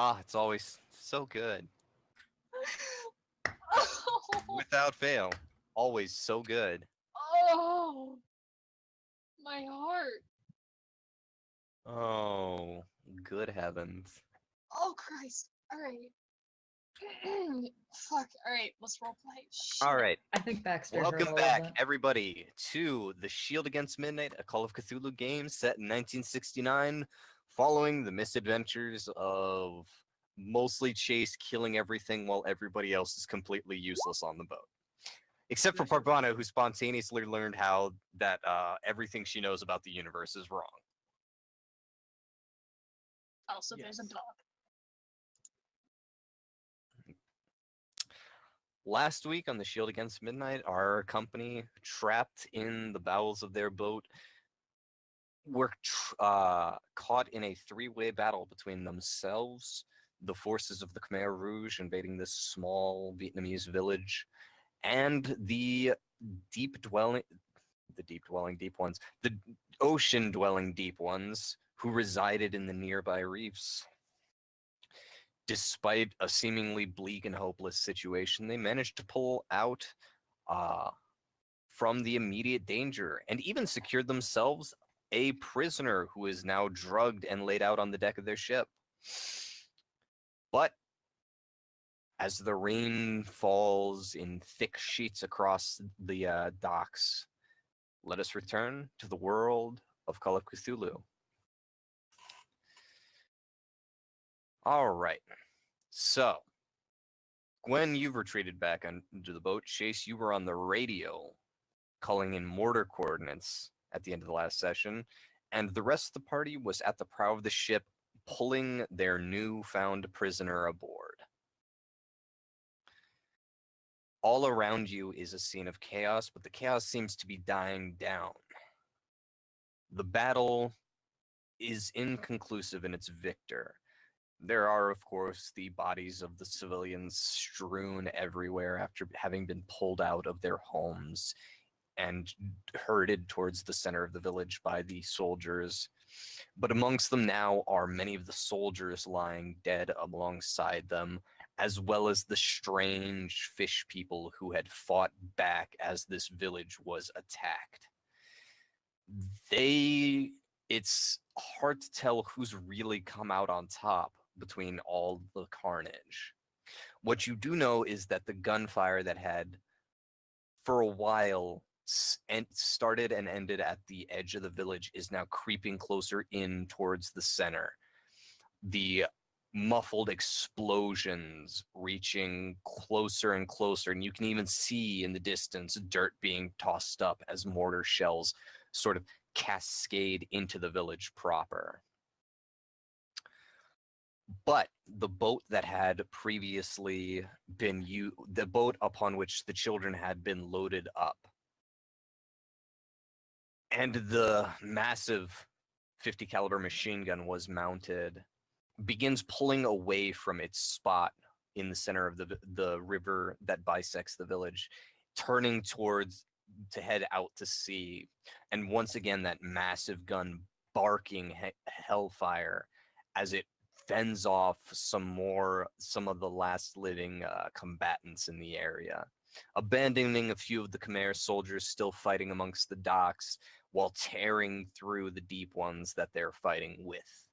Ah, it's always so good. Oh, Without fail. Always so good. oh, my heart. Oh, good heavens. Oh, Christ. All right. Fuck. All right. Let's roleplay. All Shit. right. I think Baxter's Welcome heard all of back, that. everybody, to The Shield Against Midnight, a Call of Cthulhu game set in 1969, following the misadventures of mostly Chase killing everything while everybody else is completely useless on the boat. Except for Parvana, who spontaneously learned how that everything she knows about the universe is wrong. Also, there's a dog. Last week on The Shield Against Midnight, our company, trapped in the bowels of their boat, were caught in a three-way battle between themselves, the forces of the Khmer Rouge invading this small Vietnamese village, and the deep-dwelling deep ones, the ocean-dwelling deep ones who resided in the nearby reefs. Despite a seemingly bleak and hopeless situation, they managed to pull out uh, from the immediate danger and even secured themselves a prisoner who is now drugged and laid out on the deck of their ship. But as the rain falls in thick sheets across the docks, let us return to the world of Call of Cthulhu. All right. So, Gwen, you've retreated back into the boat. Chase, you were on the radio calling in mortar coordinates at the end of the last session, and the rest of the party was at the prow of the ship pulling their newfound prisoner aboard. All around you is a scene of chaos, but the chaos seems to be dying down. The battle is inconclusive in its victor. There are, of course, the bodies of the civilians strewn everywhere after having been pulled out of their homes and herded towards the center of the village by the soldiers. But amongst them now are many of the soldiers lying dead alongside them, as well as the strange fish people who had fought back as this village was attacked. It's hard to tell who's really come out on top between all the carnage. What you do know is that the gunfire that had, for a while, and started and ended at the edge of the village is now creeping closer in towards the center. The muffled explosions reaching closer and closer, and you can even see in the distance dirt being tossed up as mortar shells sort of cascade into the village proper. But the boat that had previously been the boat upon which the children had been loaded up, and the massive 50 caliber machine gun was mounted, begins pulling away from its spot in the center of the river that bisects the village, turning towards to head out to sea. And once again, that massive gun barking hellfire as it fends off some of the last living combatants in the area, abandoning a few of the Khmer soldiers still fighting amongst the docks while tearing through the deep ones that they're fighting with.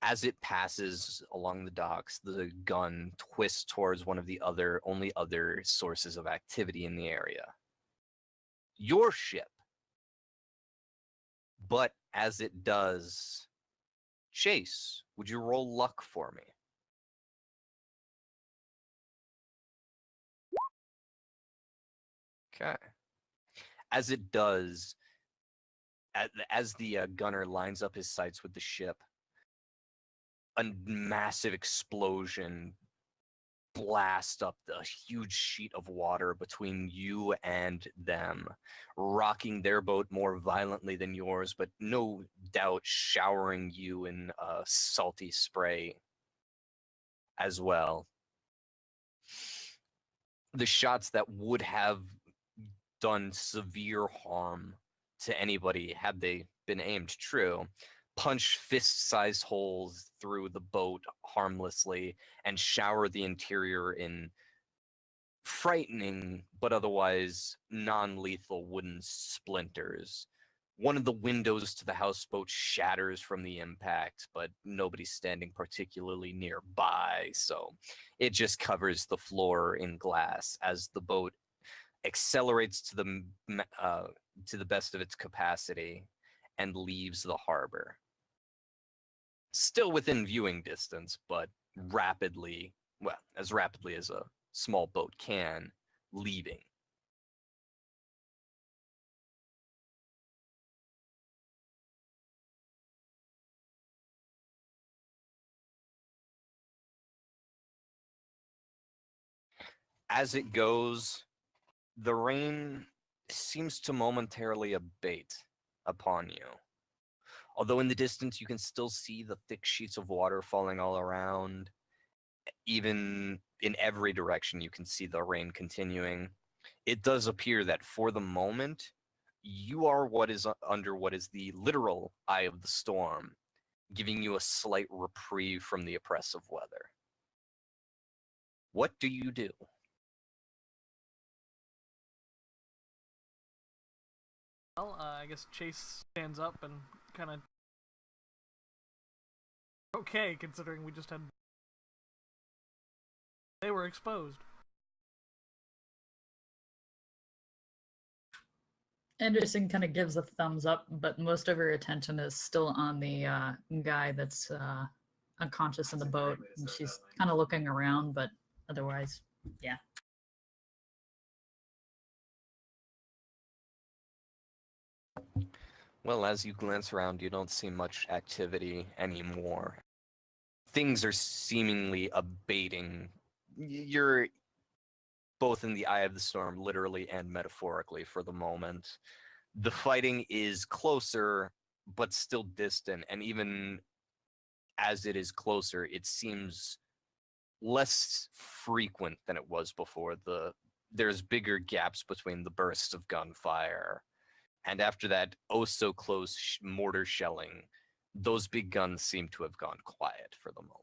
As it passes along the docks, the gun twists towards one of the only other sources of activity in the area. Your ship. But as it does, Chase, would you roll luck for me? Okay. As it does, as the gunner lines up his sights with the ship, a massive explosion blast up the huge sheet of water between you and them, rocking their boat more violently than yours, but no doubt showering you in salty spray as well. The shots that would have done severe harm to anybody had they been aimed true punch fist-sized holes through the boat harmlessly and shower the interior in frightening but otherwise non-lethal wooden splinters. One of the windows to the houseboat shatters from the impact, but nobody's standing particularly nearby, so it just covers the floor in glass as the boat accelerates to the best of its capacity and leaves the harbor. Still within viewing distance, but rapidly, well, as rapidly as a small boat can, leaving. As it goes, the rain seems to momentarily abate upon you. Although in the distance you can still see the thick sheets of water falling all around. Even in every direction you can see the rain continuing. It does appear that for the moment, you are under what is the literal eye of the storm, giving you a slight reprieve from the oppressive weather. What do you do? Well, I guess Chase stands up and kind of okay, considering we just had they were exposed. Anderson kind of gives a thumbs up, but most of her attention is still on the guy that's unconscious in the boat, and she's kind of looking around, but otherwise, yeah. Well, as you glance around, you don't see much activity anymore. Things are seemingly abating. You're both in the eye of the storm, literally and metaphorically, for the moment. The fighting is closer, but still distant, and even as it is closer, it seems less frequent than it was before. There's bigger gaps between the bursts of gunfire. And after that oh-so-close mortar shelling, those big guns seem to have gone quiet for the moment.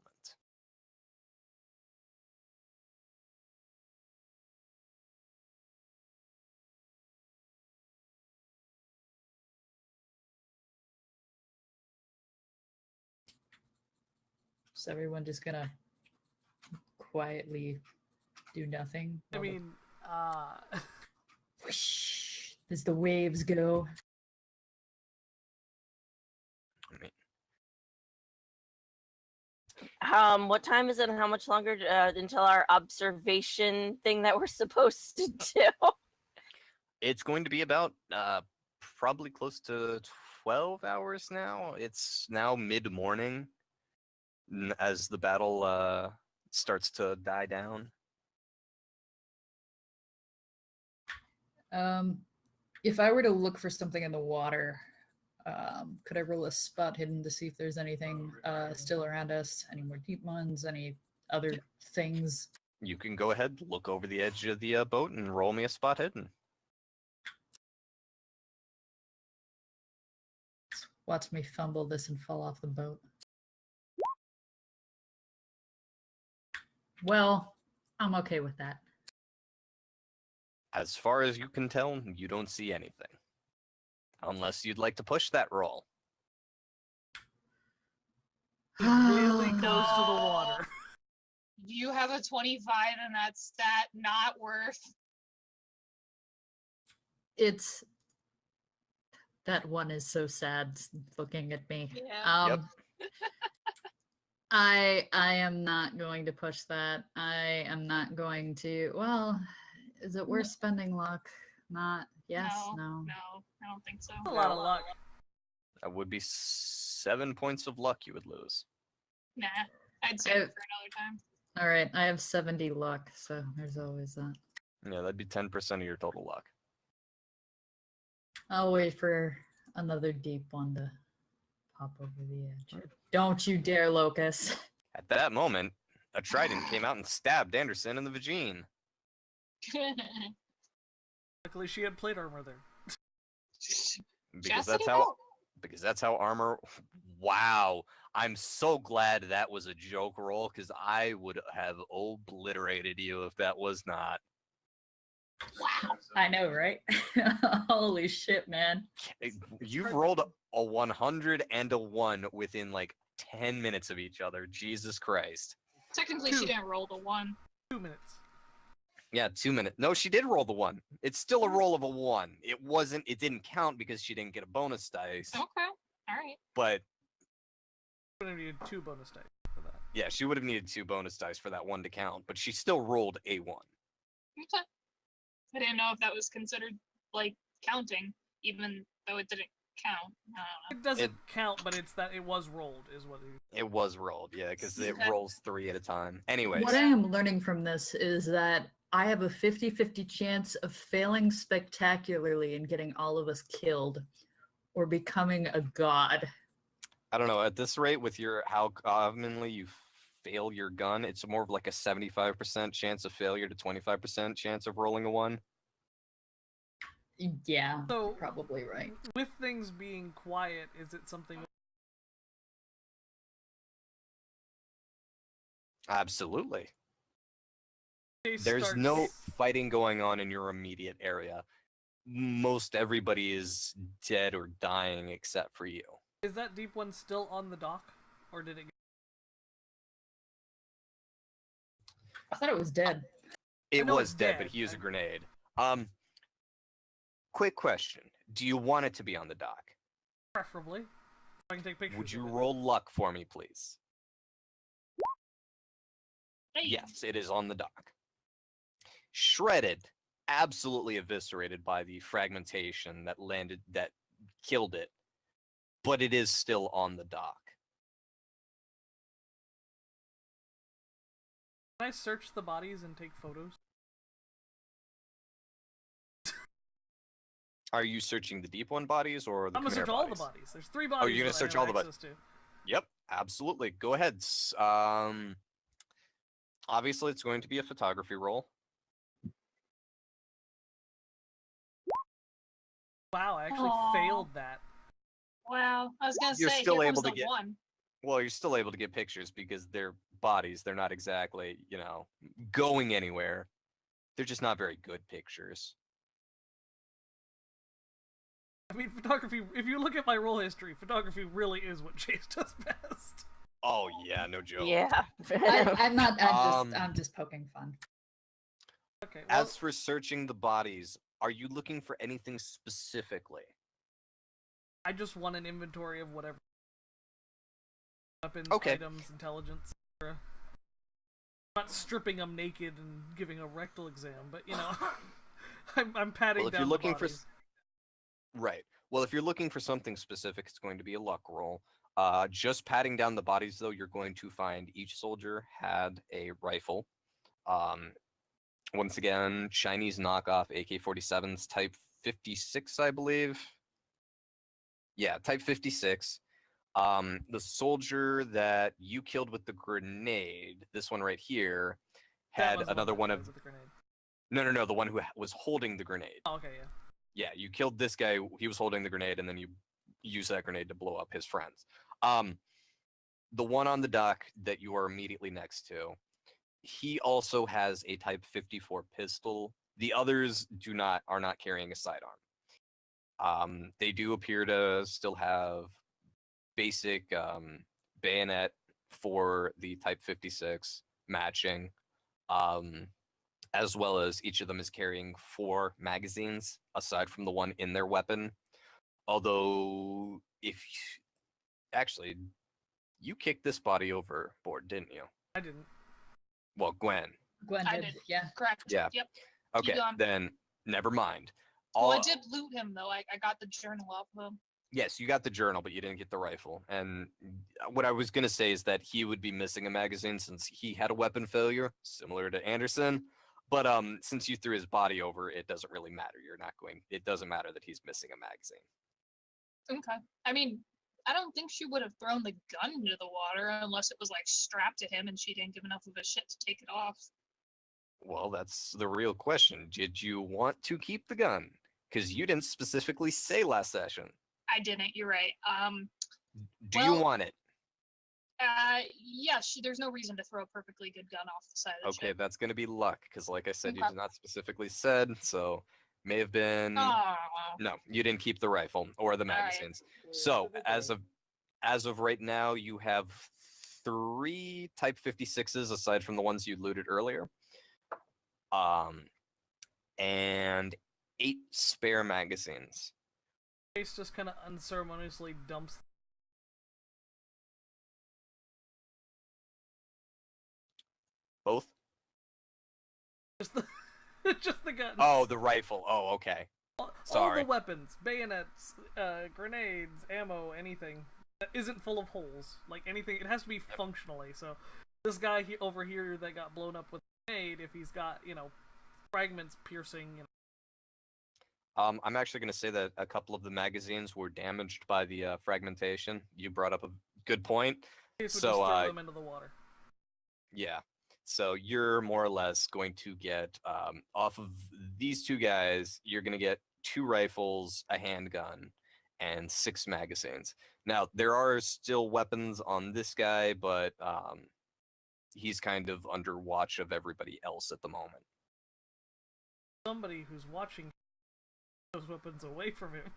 Is everyone just gonna quietly do nothing? I mean, Whoosh, as the waves go. What time is it and how much longer until our observation thing that we're supposed to do? It's going to be about probably close to 12 hours now. It's now mid-morning as the battle starts to die down. If I were to look for something in the water, could I roll a spot hidden to see if there's anything still around us? Any more deep ones? Any other things? You can go ahead, look over the edge of the boat, and roll me a spot hidden. Watch me fumble this and fall off the boat. Well, I'm okay with that. As far as you can tell, you don't see anything. Unless you'd like to push that roll. it really close to the water. You have a 25 and that's that not worth. It's that one is so sad looking at me. Yeah. Yep. I am not going to push that. I am not going to. Well, is it worth spending luck? Not. Yes. No. No, I don't think so. A lot of luck. That would be 7 points of luck you would lose. Nah, I'd save it for another time. All right. I have 70 luck, so there's always that. Yeah, that'd be 10% of your total luck. I'll wait for another deep one to pop over the edge. Don't you dare, Locus. At that moment, a trident came out and stabbed Anderson in the vagine. Luckily, she had plate armor there. Because Chastity belt? because that's how armor. Wow, I'm so glad that was a joke roll because I would have obliterated you if that was not. Wow. I know, right? Holy shit, man. You've rolled a 100 and a 1 within like 10 minutes of each other. Jesus Christ. Technically, Two. she didn't roll the 1. 2 minutes. Yeah, 2 minutes. No, she did roll the 1. It's still a roll of a 1. It didn't count because she didn't get a bonus dice. Okay. All right. But Would have needed 2 bonus dice for that. yeah, she would have needed 2 bonus dice for that 1 to count, but she still rolled a 1. Okay. I didn't know if that was considered like counting, even though it didn't count. I don't It doesn't count, but it's that it was rolled, is what it It was rolled, yeah, because it Okay. rolls 3 at a time. Anyways, What I am learning from this is that I have a 50-50 chance of failing spectacularly and getting all of us killed or becoming a god. I don't know, at this rate, with your how commonly you fail your gun, it's more of like a 75% chance of failure to 25% chance of rolling a 1. Yeah, So- probably right. With things being quiet, is it something Absolutely. Chase There's starts... no fighting going on in your immediate area. Most everybody is dead or dying except for you. Is that deep one still on the dock? Or did it I thought it was dead. It know was it's dead, but dead. he used a grenade. Quick question. Do you want it to be on the dock? preferably? I can take pictures Would you of it. roll luck for me, please? know. Hey, Yes, it is on the dock. Shredded, absolutely eviscerated by the fragmentation that killed it, but it is still on the dock. Can I search the bodies and take photos? Are you searching the deep one bodies or the I'm gonna Khmer search all the bodies? bodies. There's 3 bodies. you're gonna that I search have all the access to. Yep, absolutely. Go ahead. Obviously, it's going to be a photography roll. Wow, I actually Aw. failed that. wow. I was gonna You're say, still here able comes to the get- 1. Well, you're still able to get pictures because they're bodies. They're not exactly, going anywhere. They're just not very good pictures. I mean, photography, if you look at my roll history, photography really is what Chase does best. Oh yeah, no joke. Yeah. I'm not. Um, I'm just poking fun. Okay, well, As for searching the bodies, are you looking for anything specifically? I just want an inventory of whatever. Weapons, Okay. items, intelligence, etc. I'm not stripping them naked and giving a rectal exam, but, I'm patting Well, if down you're the looking bodies. Right. Well, if you're looking for something specific, it's going to be a luck roll. Just patting down the bodies, though, you're going to find each soldier had a rifle. Once again, Chinese knockoff AK-47s, Type 56, I believe. Yeah, Type 56. The soldier that you killed with the grenade, this one right here, That had was the another that one was of... with the grenade. No, the one who was holding the grenade. Oh, okay, yeah. Yeah, you killed this guy. He was holding the grenade, and then you use that grenade to blow up his friends. The one on the dock that you are immediately next to, he also has a Type 54 pistol. The others are not carrying a sidearm. They do appear to still have basic bayonet for the Type 56 matching, as well as each of them is carrying 4 magazines aside from the one in their weapon. Although, actually, you kicked this body overboard, didn't you? I didn't. Well, Gwen. Gwen I did. did. Yeah. Correct. Yeah. Yep. Okay, going. then never mind. Well, I did loot him though. I got the journal off of him. Yes, you got the journal, but you didn't get the rifle. And what I was going to say is that he would be missing a magazine since he had a weapon failure, similar to Anderson. But since you threw his body over, it doesn't really matter. It doesn't matter that he's missing a magazine. Okay. I mean, I don't think she would have thrown the gun into the water unless it was like strapped to him and she didn't give enough of a shit to take it off. Well, that's the real question. Did you want to keep the gun? Because you didn't specifically say last session. I didn't. You're right. Do you Well, want it? Yeah. There's no reason to throw a perfectly good gun off the side of the Okay, ship. that's gonna be luck, because like I said, you Okay. did not specifically said, so may have been. Oh, No, you didn't keep the rifle or the All right. magazines. So as of right now, you have 3 Type 56s aside from the ones you looted earlier, and 8 spare magazines. Chase just kind of unceremoniously dumps. Both? Just the, just the guns. Oh, the rifle. Oh, okay. all sorry. the weapons, bayonets, grenades, ammo, anything that isn't full of holes. Like anything, it has to be functionally. So this guy over here that got blown up with a grenade, if he's got, fragments piercing, I'm actually going to say that a couple of the magazines were damaged by the fragmentation. You brought up a good point. Chase would So, just throw them into the water. Yeah. So you're more or less going to get, off of these 2 guys, you're going to get 2 rifles, a handgun, and 6 magazines. Now, there are still weapons on this guy, but he's kind of under watch of everybody else at the moment. Somebody who's watching those weapons away from him.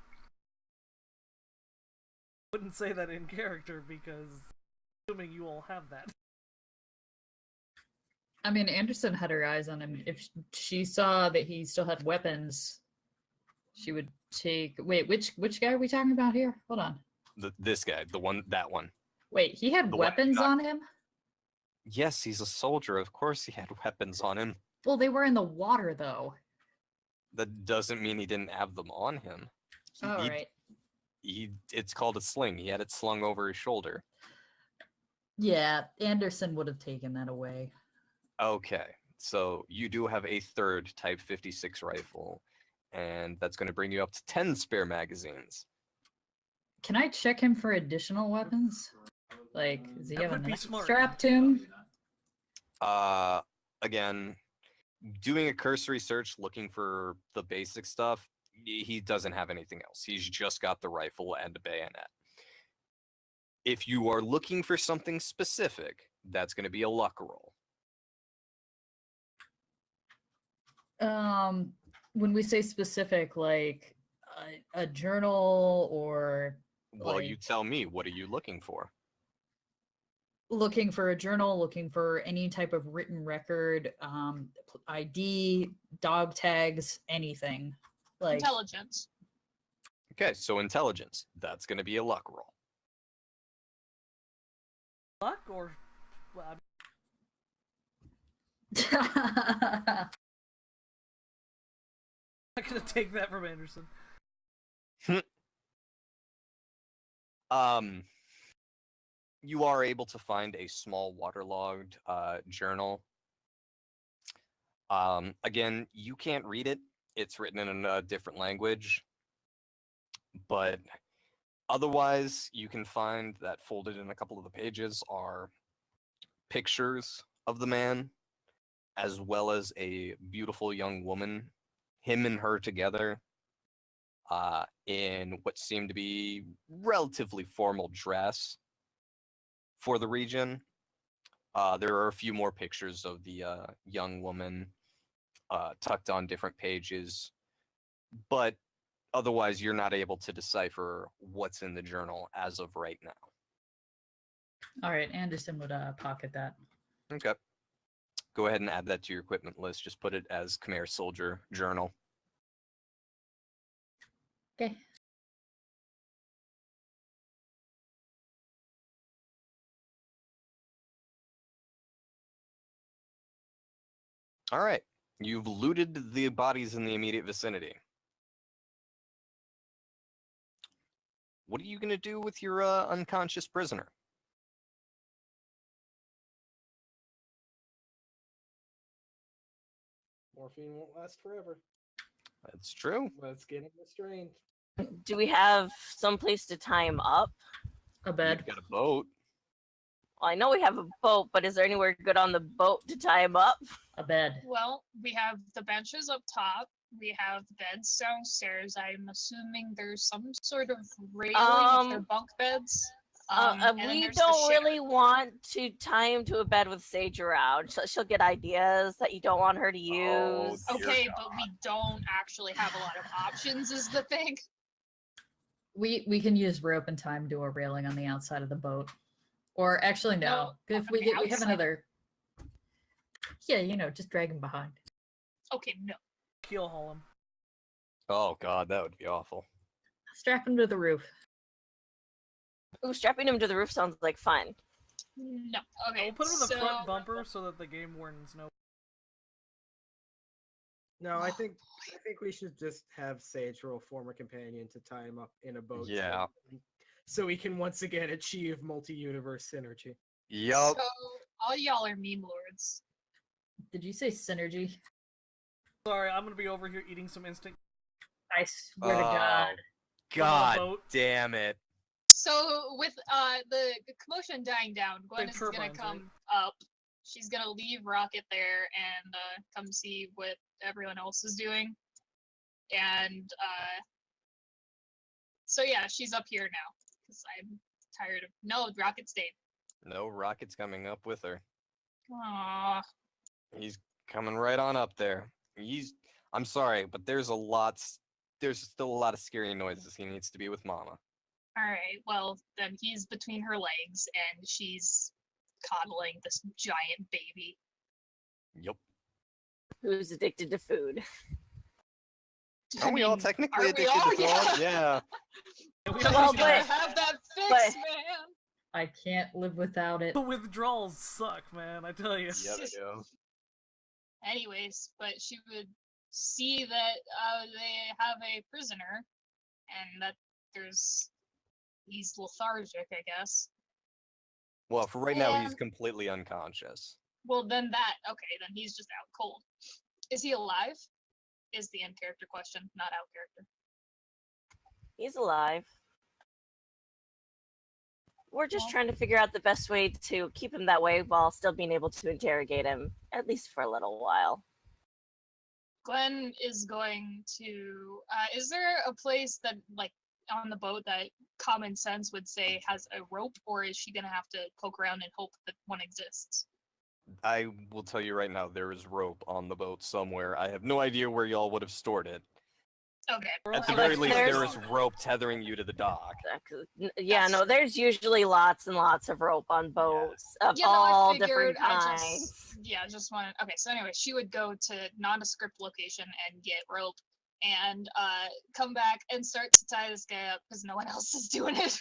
Wouldn't say that in character because assuming you all have that. I mean, Anderson had her eyes on him. If she saw that he still had weapons, she would take. Wait, which guy are we talking about here? Hold on. This guy, that one. Wait, he had The one weapons not- on him? Yes, he's a soldier. Of course he had weapons on him. Well, they were in the water, though. That doesn't mean he didn't have them on him. All right. It's called a sling. He had it slung over his shoulder. Yeah, Anderson would have taken that away. Okay, so you do have a 3rd Type 56 rifle, and that's going to bring you up to 10 spare magazines. Can I check him for additional weapons? Like, does he That have a would be knife smart. strapped to him? Again, doing a cursory search looking for the basic stuff, he doesn't have anything else. He's just got the rifle and a bayonet. If you are looking for something specific, that's going to be a luck roll. When we say specific, like a journal or Well, you like- tell me, what are you looking for? looking for a journal, looking for any type of written record, ID, dog tags, anything. Like intelligence. Okay, so intelligence. That's going to be a luck roll. Luck or well, I mean, I'm not gonna take that from Anderson. You are able to find a small waterlogged journal. Again, you can't read it. It's written in a different language. But otherwise, you can find that folded in a couple of the pages are pictures of the man, as well as a beautiful young woman, him and her together, in what seemed to be relatively formal dress for the region. There are a few more pictures of the young woman tucked on different pages, but otherwise you're not able to decipher what's in the journal as of right now. All right, Anderson would pocket that. Okay. Go ahead and add that to your equipment list. Just put it as Khmer Soldier Journal. Okay. All right. You've looted the bodies in the immediate vicinity. What are you going to do with your unconscious prisoner? Morphine won't last forever. That's true. Let's get him restrained. Do we have some place to tie him up? A bed. You've got a boat. Well, I know we have a boat, but is there anywhere good on the boat to tie him up? A bed. Well, we have the benches up top. we have beds downstairs. I'm assuming there's some sort of railing if they're bunk beds. And then We there's the don't share. really want to tie him to a bed with Sage around. She'll get ideas that you don't want her to Oh, use. dear Okay, but we don't actually have a lot of options, is the thing. We can use rope and tie him to a railing on the outside of the boat. Or actually no. No, If on we the get we have outside. another. Yeah, just drag him behind. Okay, no. Keel haul him. Oh god, that would be awful. Strap him to the roof. Ooh, strapping him to the roof sounds like fun. No. Okay. We'll put him in the so... front bumper so that the game wardens know. No, I think we should just have Sage roll former companion to tie him up in a boat. Yeah. So we can once again achieve multi-universe synergy. Yup. So all y'all are meme lords. Did you say synergy? Sorry, I'm gonna be over here eating some instant. I swear to God. God boat. damn it. So with the commotion dying down, Gwen Big is gonna turbines, right? come up. She's gonna leave Rocket there and come see what everyone else is doing. And so yeah, she's up here now because I'm tired of. No, Rocket stayed. No, Rocket's coming up with her. Aww. He's coming right on up there. I'm sorry, but there's still a lot of scary noises. He needs to be with Mama. All right. Well, then he's between her legs and she's coddling this giant baby. Yup. Who's addicted to food? I Aren't we all mean, technically aren't we addicted all? to food? Yeah. We Well, always gotta but- have that fix, but- man. I can't live without it. The withdrawals suck, man. I tell you. Yeah, they do. Anyways, but she would see that they have a prisoner and that he's lethargic, I guess. Well, for right now, he's And- completely unconscious. Well, then then he's just out cold. Is he alive? Is the in character question, not out character. He's alive. We're just Well- trying to figure out the best way to keep him that way while still being able to interrogate him, at least for a little while. Gwen is going to. Is there a place that, like, on the boat that common sense would say has a rope, or is she gonna have to poke around and hope that one exists? I will tell you right now, there is rope on the boat somewhere. I have no idea where y'all would have stored it. Okay. At the Well, very least, there there's- is rope tethering you to the dock. Yeah, no, there's usually lots and lots of rope on boats of Yeah, no, I all figured, different I kinds. just wanted. Okay, so anyway, she would go to nondescript location and get rope, and come back and start to tie this guy up because no one else is doing it.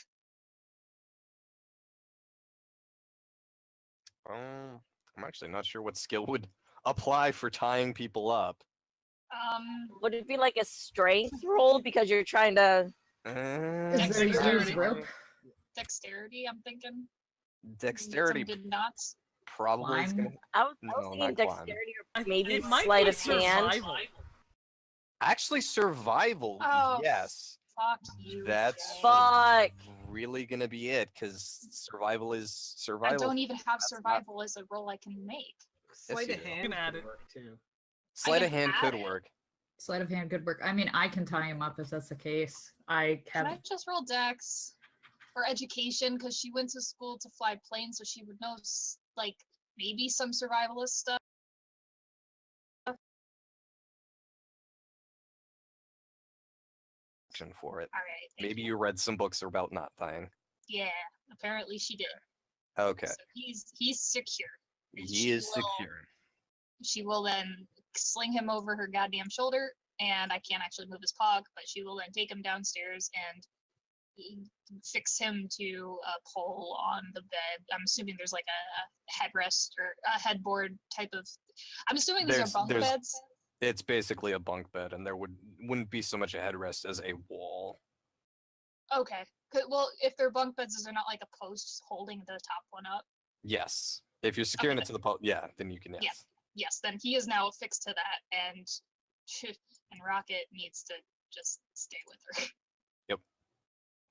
I'm actually not sure what skill would apply for tying people up. Would it be like a strength roll because you're trying to? Is Next there dexterity. use rope? Dexterity, I'm thinking. Dexterity Some did not. probably is Climb? gonna. I was No, thinking not climb. dexterity I- or maybe it might sleight be of hand. survival. Actually, survival. Oh, Yes, Fuck you. that's Jay. Fuck. really gonna be it because survival is I survival. don't even have That's not- survival as a roll I can make. Sleight you of do. hand You can add could it. work too. Sleight of can hand add could it. work. Sleight of hand could work. I mean, I can tie him up if that's the case. I Can have. I just roll Dex for education? Because she went to school to fly planes, so she would know, like, maybe some survivalist stuff. For it. All right. thank Maybe you. you read some books about not tying. Yeah, apparently she did. Okay, So he's secure. And he she is will- secure. She will then sling him over her goddamn shoulder, and I can't actually move his pog, but she will then take him downstairs and fix him to a pole on the bed. I'm assuming there's like a headrest or a headboard type of. I'm assuming these There's- are bunk there's- beds. It's basically a bunk bed, and there wouldn't be so much a headrest as a wall. Okay. Well, if they're bunk beds, is there not like a post holding the top one up? Yes, if you're securing Okay, it to the pole, yeah, then you can. Yes. Yes, then he is now affixed to that, and Rocket needs to just stay with her.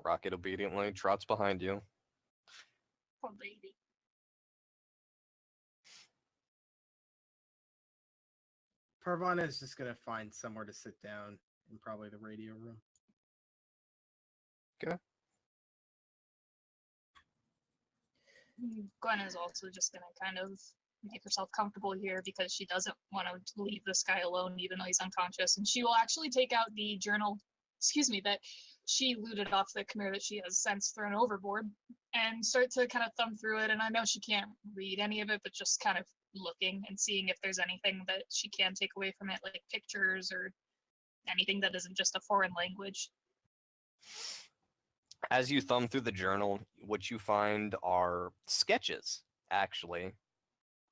Rocket obediently trots behind you. Poor baby. Parvana is just gonna find somewhere to sit down in probably the radio room. Gwen is also just gonna kind of make herself comfortable here because she doesn't want to leave this guy alone even though he's unconscious, and she will actually take out the journal, that she looted off the Khmer that she has since thrown overboard, and start to kind of thumb through it. And I know she can't read any of it, but just kind of looking and seeing if there's anything that she can take away from it, like pictures or anything that isn't just a foreign language. As you thumb through the journal, what you find are sketches, actually,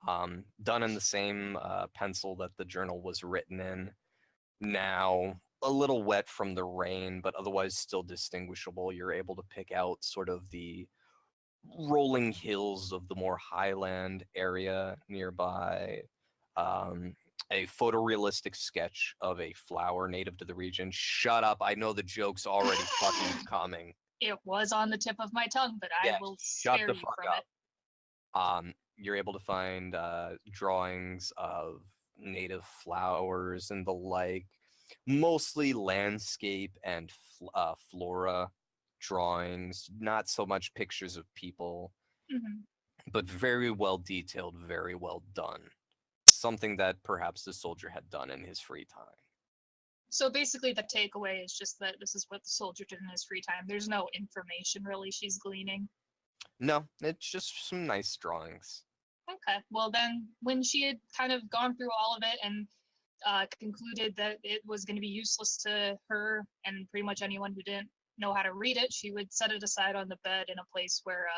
done in the same pencil that the journal was written in. Now, a little wet from the rain, but otherwise still distinguishable. You're able to pick out sort of the rolling hills of the more highland area nearby. A photorealistic sketch of a flower native to the region. Shut up, I know the joke's already fucking coming. It was on the tip of my tongue, but I will spare you from it. You're able to find drawings of native flowers and the like, mostly landscape and flora drawings, not so much pictures of people, Mhm. but very well detailed, very well done. Something that perhaps the soldier had done in his free time. So basically, the takeaway is just that this is what the soldier did in his free time. There's no information really she's gleaning. No, it's just some nice drawings. Okay, well then, when she had kind of gone through all of it and concluded that it was going to be useless to her and pretty much anyone who didn't know how to read it, she would set it aside on the bed in a place where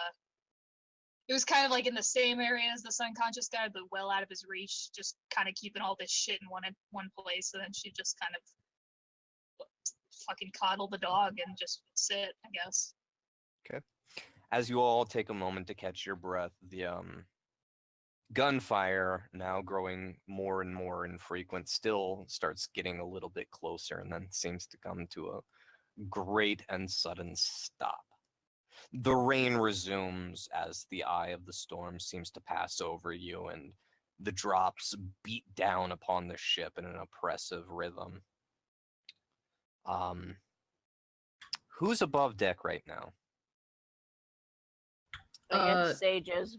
it was kind of like in the same area as this unconscious guy, but well out of his reach, just kind of keeping all this shit in one place. And then she'd just kind of fucking coddle the dog and just sit, I guess. Okay. As you all take a moment to catch your breath, the gunfire, now growing more and more infrequent, still starts getting a little bit closer and then seems to come to a great and sudden stop. The rain resumes as the eye of the storm seems to pass over you, and the drops beat down upon the ship in an oppressive rhythm. Who's above deck right now? I guess Sages.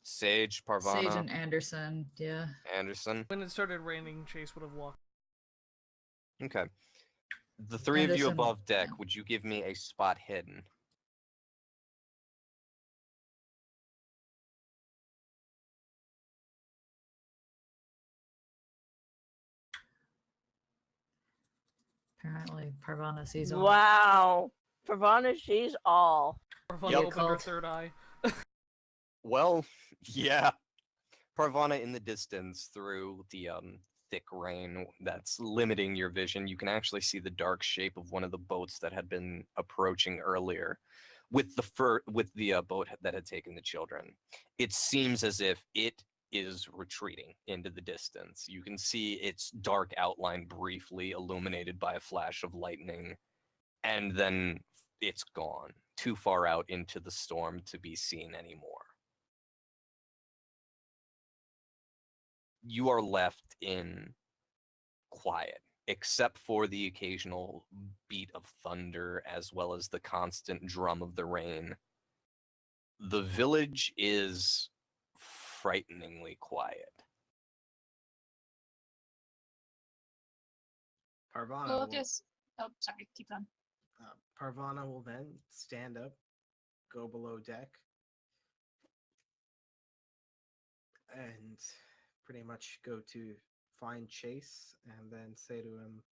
Sage, Parvana, Sage and Anderson, yeah. Anderson. When it started raining, Chase would have walked. Okay. The three of you Anderson, above deck, yeah. would you give me a spot hidden? Apparently, Parvana sees all. Wow. Pravana, she's all. Parvana Yep. opened her Cult. third eye. Well, yeah. Parvana, in the distance, through the thick rain that's limiting your vision, you can actually see the dark shape of one of the boats that had been approaching earlier, with the boat that had taken the children. It seems as if it is retreating into the distance. You can see its dark outline briefly illuminated by a flash of lightning, and then it's gone, too far out into the storm to be seen anymore. You are left in quiet, except for the occasional beat of thunder as well as the constant drum of the rain. The village is frighteningly quiet. Parvana, Well, will, just oh, sorry, keep on. Parvana will then stand up, go below deck, and pretty much go to find Chase and then say to him,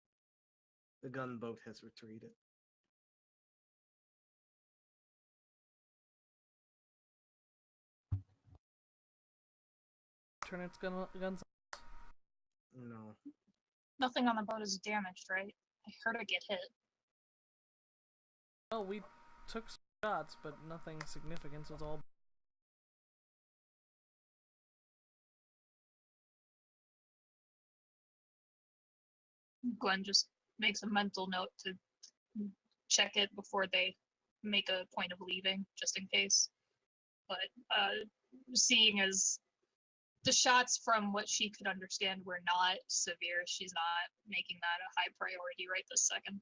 the gunboat has retreated. Turn its guns. No. Nothing on the boat is damaged, right? I heard it get hit. Well, we took some shots, but nothing significant. So it's all. Gwen just makes a mental note to check it before they make a point of leaving, just in case. But seeing as the shots, from what she could understand, were not severe. She's not making that a high priority right this second.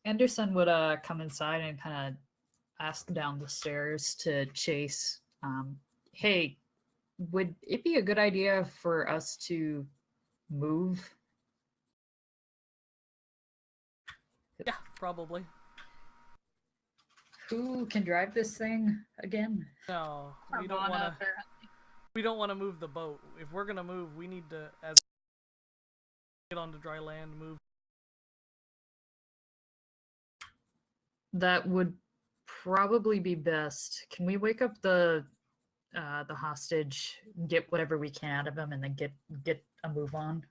Anderson would come inside and kind of ask down the stairs to Chase, hey, would it be a good idea for us to move? Yeah, probably. Who can drive this thing again? No, we don't Carvana, want to. apparently. We don't want to move the boat. If we're gonna move, we need to get onto dry land. Move. That would probably be best. Can we wake up the hostage, get whatever we can out of him, and then get a move on?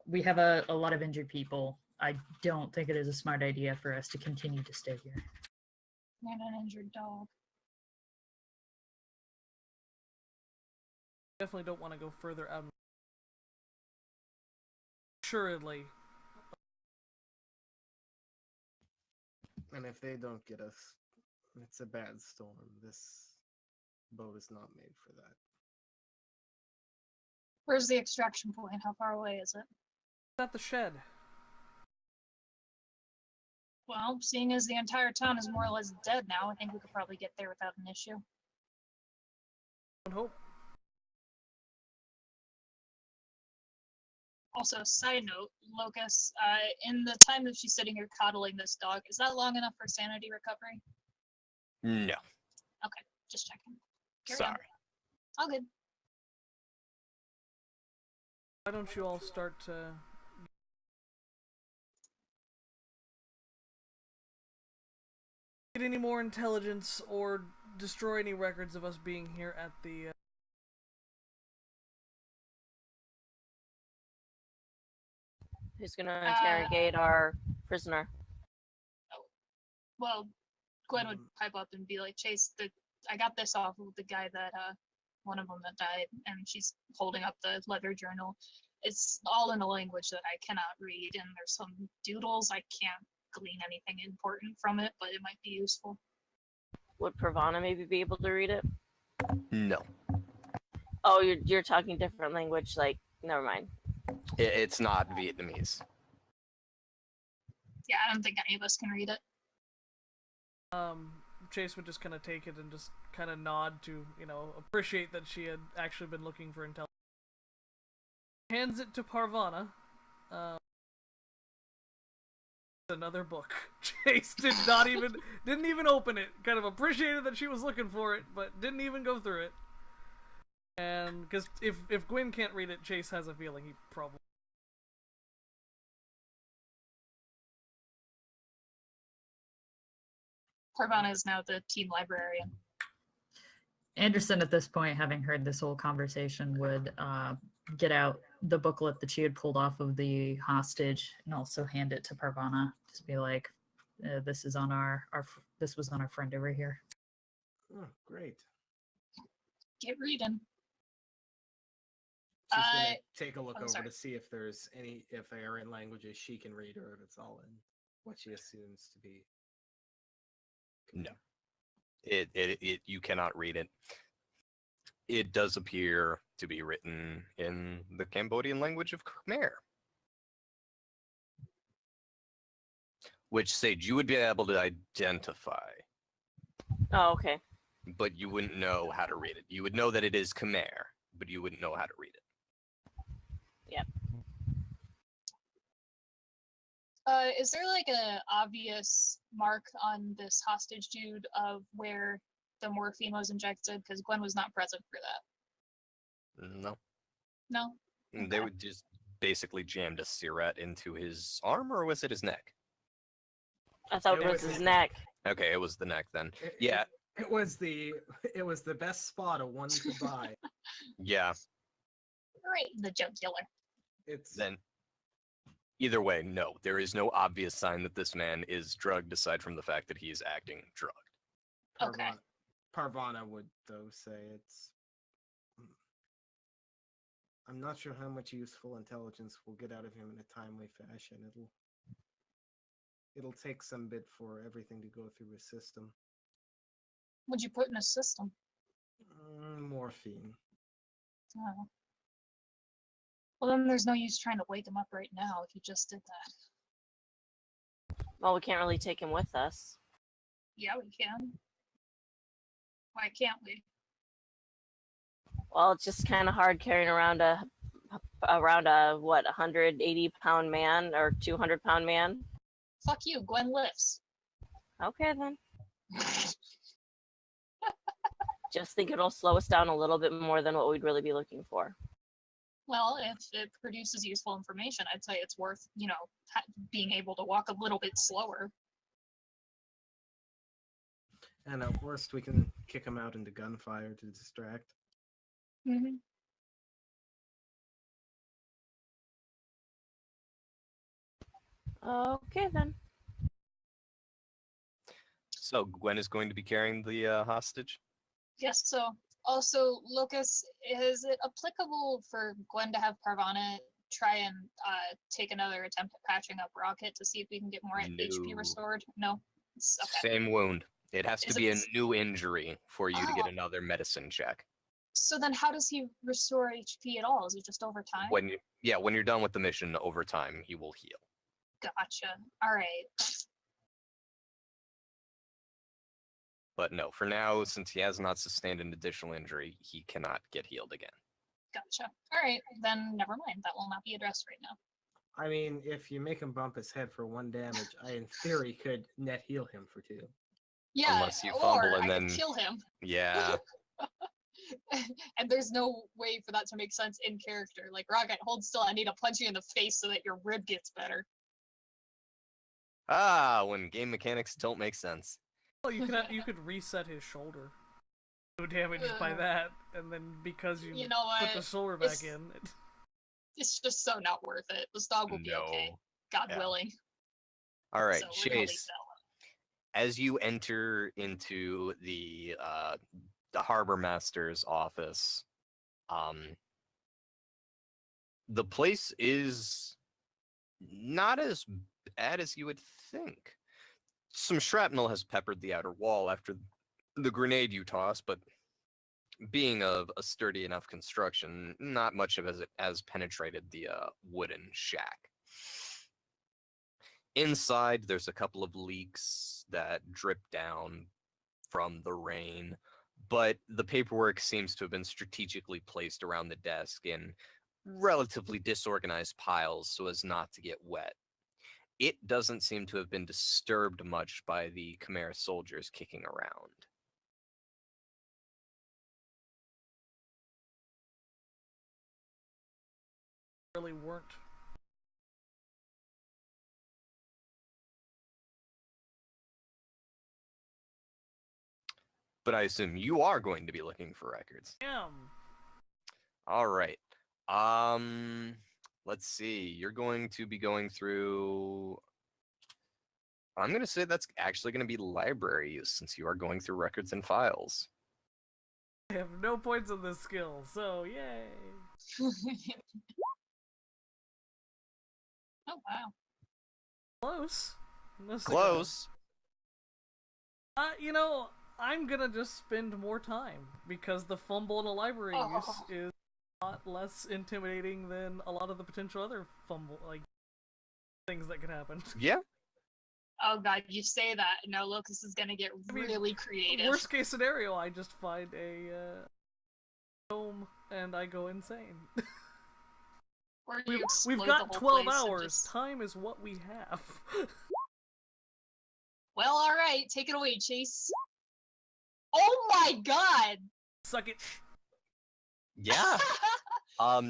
We have a lot of injured people. I don't think it is a smart idea for us to continue to stay here. And an injured dog. Definitely don't want to go further out. Assuredly. And if they don't get us, it's a bad storm. This boat is not made for that. Where's the extraction point? How far away is it? At the shed. Well, seeing as the entire town is more or less dead now, I think we could probably get there without an issue. I hope. Also, side note, Locus, in the time that she's sitting here coddling this dog, is that long enough for sanity recovery? No, Just checking. Carry on. sorry. All good. Why don't you all start to get any more intelligence or destroy any records of us being here at the Who's gonna interrogate our prisoner? Well, Gwen would pipe up and be like, Chase, I got this off of the guy that, one of them that died, and she's holding up the leather journal. It's all in a language that I cannot read, and there's some doodles. I can't glean anything important from it, but it might be useful. Would Pravana maybe be able to read it? No, Oh, you're talking different language. Like, never mind. it's not Vietnamese. Yeah, I don't think any of us can read it. Chase would just kind of take it and just kind of nod to, appreciate that she had actually been looking for intelligence. Hands it to Parvana. Another book. Chase didn't even open it. Kind of appreciated that she was looking for it, but didn't even go through it. And because if Gwen can't read it, Chase has a feeling he probably. Carvana is now the team librarian. Anderson, at this point, having heard this whole conversation, would get out the booklet that she had pulled off of the hostage and also hand it to Parvana. Just be like, "This is on this was on our friend over here." Oh, great. Get reading. She's gonna take a look over sorry. to see if if they are in languages she can read, or if it's all in what she assumes to be. No. You cannot read it. It does appear to be written in the Cambodian language of Khmer, which Sage you would be able to identify, Oh, okay. but you wouldn't know how to read it. You would know that it is Khmer, but you wouldn't know how to read it. Is there like a obvious mark on this hostage dude of where the morphine was injected? Because Gwen was not present for that. No. No? They would just basically jammed a cigarette into his arm, or was it his neck? I thought It it was was- his neck. Okay, it was the neck then. It- Yeah. It was the best spot, a one to buy. Yeah. Great, the jugular. It's Then either way, no. There is no obvious sign that this man is drugged aside from the fact that he is acting drugged. Okay. Parvana would though say it's. I'm not sure how much useful intelligence we'll get out of him in a timely fashion. It'll take some bit for everything to go through his system. What'd you put in a system? More morphine. Oh. Well, then there's no use trying to wake him up right now if you just did that. Well, we can't really take him with us. Yeah, we can. Why can't we? Well, it's just kind of hard carrying around a what 180-pound man or 200-pound man. Fuck you, Gwen lifts. Okay then. Just think it'll slow us down a little bit more than what we'd really be looking for. Well, if it produces useful information, I'd say it's worth, being able to walk a little bit slower. And at worst, we can kick him out into gunfire to distract. Mm-hmm. Okay then. So Gwen is going to be carrying the hostage. Yes, so also, Lucas, is it applicable for Gwen to have Parvana try and take another attempt at patching up Rocket to see if we can get more HP No. restored? No? It's okay. Same wound. It has to Is be a it- new injury for you to get Oh. another medicine check. So then how does he restore HP at all? Is it just over time? When you're done with the mission, over time he will heal. Gotcha. Alright. But no, for now, since he has not sustained an additional injury, he cannot get healed again. Gotcha. Alright, then never mind. That will not be addressed right now. I mean, if you make him bump his head for 1 damage, I in theory could net heal him for 2. Yeah, Unless you or fumble and I could then- kill him. Yeah. And there's no way for that to make sense in character. Like, Rocket, hold still. I need to punch you in the face so that your rib gets better. When game mechanics don't make sense. Well, you could reset his shoulder. No damage by Ugh. that, and then because you You know put what? the shoulder back It's- in. It's just so not worth it. This dog will be okay. God Yeah. willing. All right, So we're gonna leave Chase. that one. As you enter into the harbor master's office, the place is not as bad as you would think. Some shrapnel has peppered the outer wall after the grenade you tossed, but being of a sturdy enough construction, not much of it has penetrated the wooden shack. Inside, there's a couple of leaks that drip down from the rain, but the paperwork seems to have been strategically placed around the desk in relatively disorganized piles so as not to get wet. It doesn't seem to have been disturbed much by the Chimera soldiers kicking around. Really weren't. But I assume you are going to be looking for records. Damn. All right. Let's see. You're going to be going through. I'm going to say that's actually going to be library use since you are going through records and files. I have no points on this skill, so yay. Oh wow. Close. Mostly Close. I'm gonna just spend more time because the fumble in a library use is a lot less intimidating than a lot of the potential other things that could happen. Yeah. Oh god, you say that. No, Lucas is gonna get I mean, really creative. Worst case scenario, I just find a home and I go insane. Or you We've explode got the whole 12 place and hours. just- Time is what we have. Well, alright, take it away, Chase. Oh my god! Suck it. Yeah.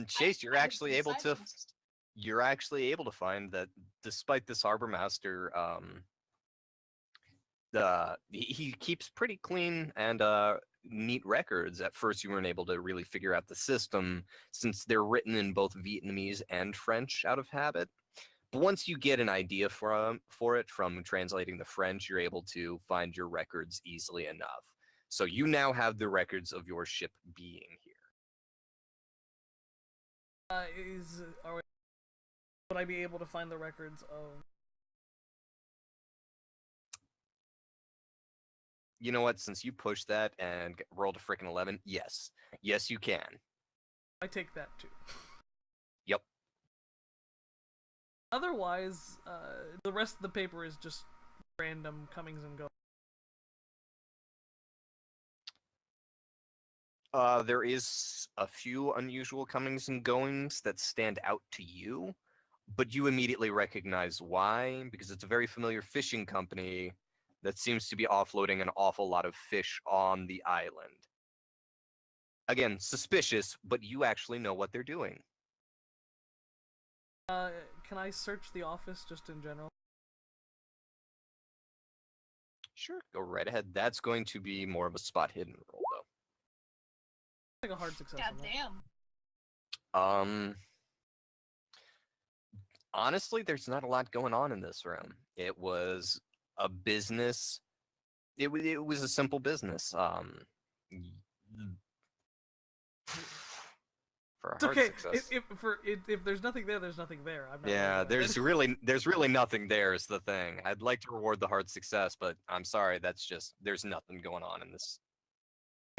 Chase, you're I actually able to silenced. you're actually able to find that despite this harbor master, he keeps pretty clean and neat records. At first, you weren't able to really figure out the system since they're written in both Vietnamese and French out of habit. But once you get an idea for it from translating the French, you're able to find your records easily enough. So you now have the records of your ship being here. Would I be able to find the records of? You know what? Since you pushed that and rolled a freaking 11, yes. Yes, you can. I take that too. Yep. Otherwise, the rest of the paper is just random comings and goings. There is a few unusual comings and goings that stand out to you, but you immediately recognize why, because it's a very familiar fishing company that seems to be offloading an awful lot of fish on the island. Again, suspicious, but you actually know what they're doing. Can I search the office just in general? Sure, go right ahead. That's going to be more of a spot hidden roll, though. Like a hard success. God on that. damn. Honestly, there's not a lot going on in this room. It was a business. It was a simple business. For a It's hard okay. success. If there's nothing there, there's nothing there. I'm not Yeah, worried about there's really nothing there is the thing. I'd like to reward the hard success, but I'm sorry, that's just there's nothing going on in this.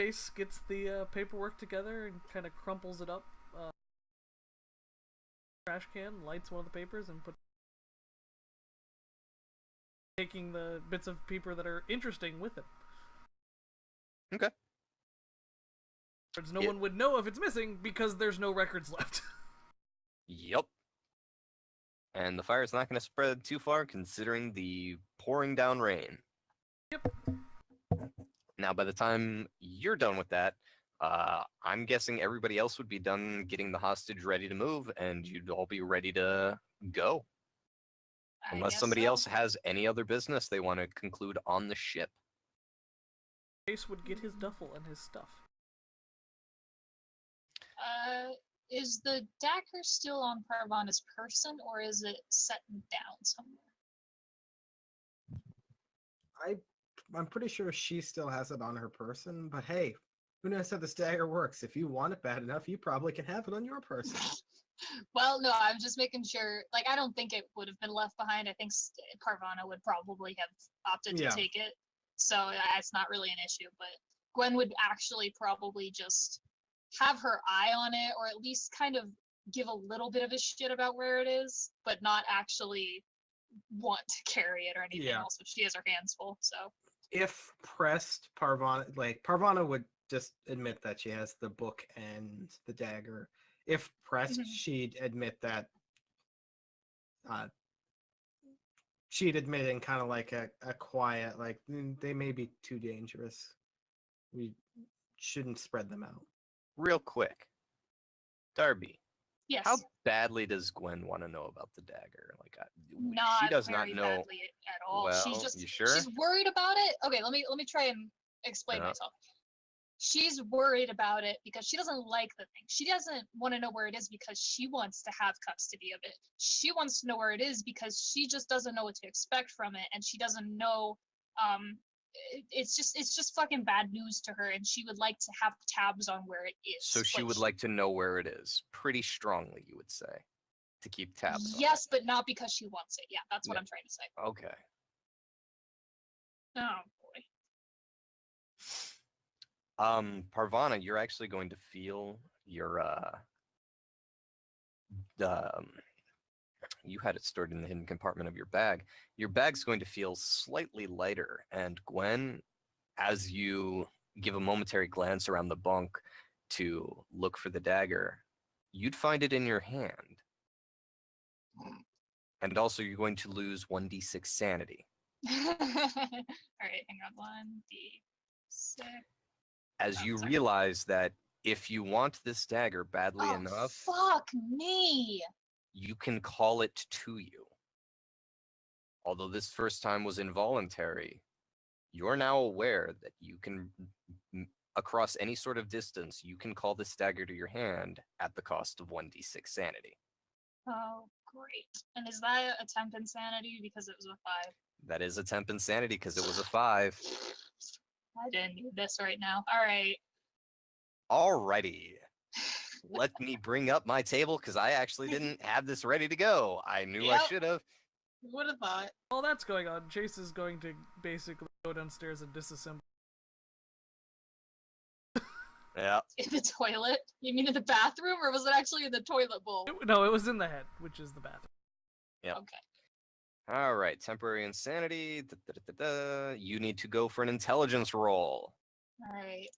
Chase gets the paperwork together and kind of crumples it up. Trash can, lights one of the papers, and taking the bits of paper that are interesting with it. Okay. No one would know if it's missing because there's no records left. Yep. And the fire's not going to spread too far considering the pouring down rain. Yep. Now, by the time you're done with that, I'm guessing everybody else would be done getting the hostage ready to move, and you'd all be ready to go. I Unless guess somebody so. else has any other business they want to conclude on the ship. Chase would get his duffel and his stuff. Is the dagger still on Parvana's person, or is it set down somewhere? I'm pretty sure she still has it on her person, but hey, who knows how this dagger works? If you want it bad enough, you probably can have it on your person. Well, no, I'm just making sure. Like, I don't think it would have been left behind. I think Parvana would probably have opted to Yeah. take it, so it's not really an issue. But Gwen would actually probably just have her eye on it, or at least kind of give a little bit of a shit about where it is, but not actually want to carry it or anything Yeah. else. But she has her hands full, so. If pressed, Parvana would just admit that she has the book and the dagger. If pressed, Mhm. she'd admit that. She'd admit in kind of like a quiet, like they may be too dangerous. We shouldn't spread them out. Real quick, Darby, Yes. how badly does Gwen want to know about the dagger? Like, Not she does not very know. badly at all. Well, she's just you sure? she's worried about it. Okay, let me try and explain Yeah. myself. She's worried about it because she doesn't like the thing. She doesn't want to know where it is because she wants to have custody of it. She wants to know where it is because she just doesn't know what to expect from it, and she doesn't know. It's just fucking bad news to her, and she would like to have tabs on where it is. So she would like to know where it is, pretty strongly, you would say, to keep tabs on it. Yes, but not because she wants it. Yeah, that's what Yeah. I'm trying to say. Okay. Oh boy. Parvana, you're actually going to feel your you had it stored in the hidden compartment of your bag. Your bag's going to feel slightly lighter, and Gwen, as you give a momentary glance around the bunk to look for the dagger, you'd find it in your hand. And also you're going to lose 1d6 sanity. All right, hang on. 1d6. As you Sorry. realize that if you want this dagger badly Oh, enough, fuck me. you can call it to you. Although this first time was involuntary, you're now aware that you can, across any sort of distance, you can call this dagger to your hand at the cost of 1d6 sanity. Oh, great. And is that a temp insanity because it was a 5? That is a temp insanity because it was a 5. I didn't need this right now. All right. Alrighty. Let me bring up my table because I actually didn't have this ready to go. I knew I Yep. should have. Would have thought. While that's going on, Chase is going to basically go downstairs and disassemble Yeah. In the toilet? You mean in the bathroom, or was it actually in the toilet bowl? No, it was in the head, which is the bathroom. Yep. Okay. All right. Temporary insanity. You need to go for an intelligence roll. All right.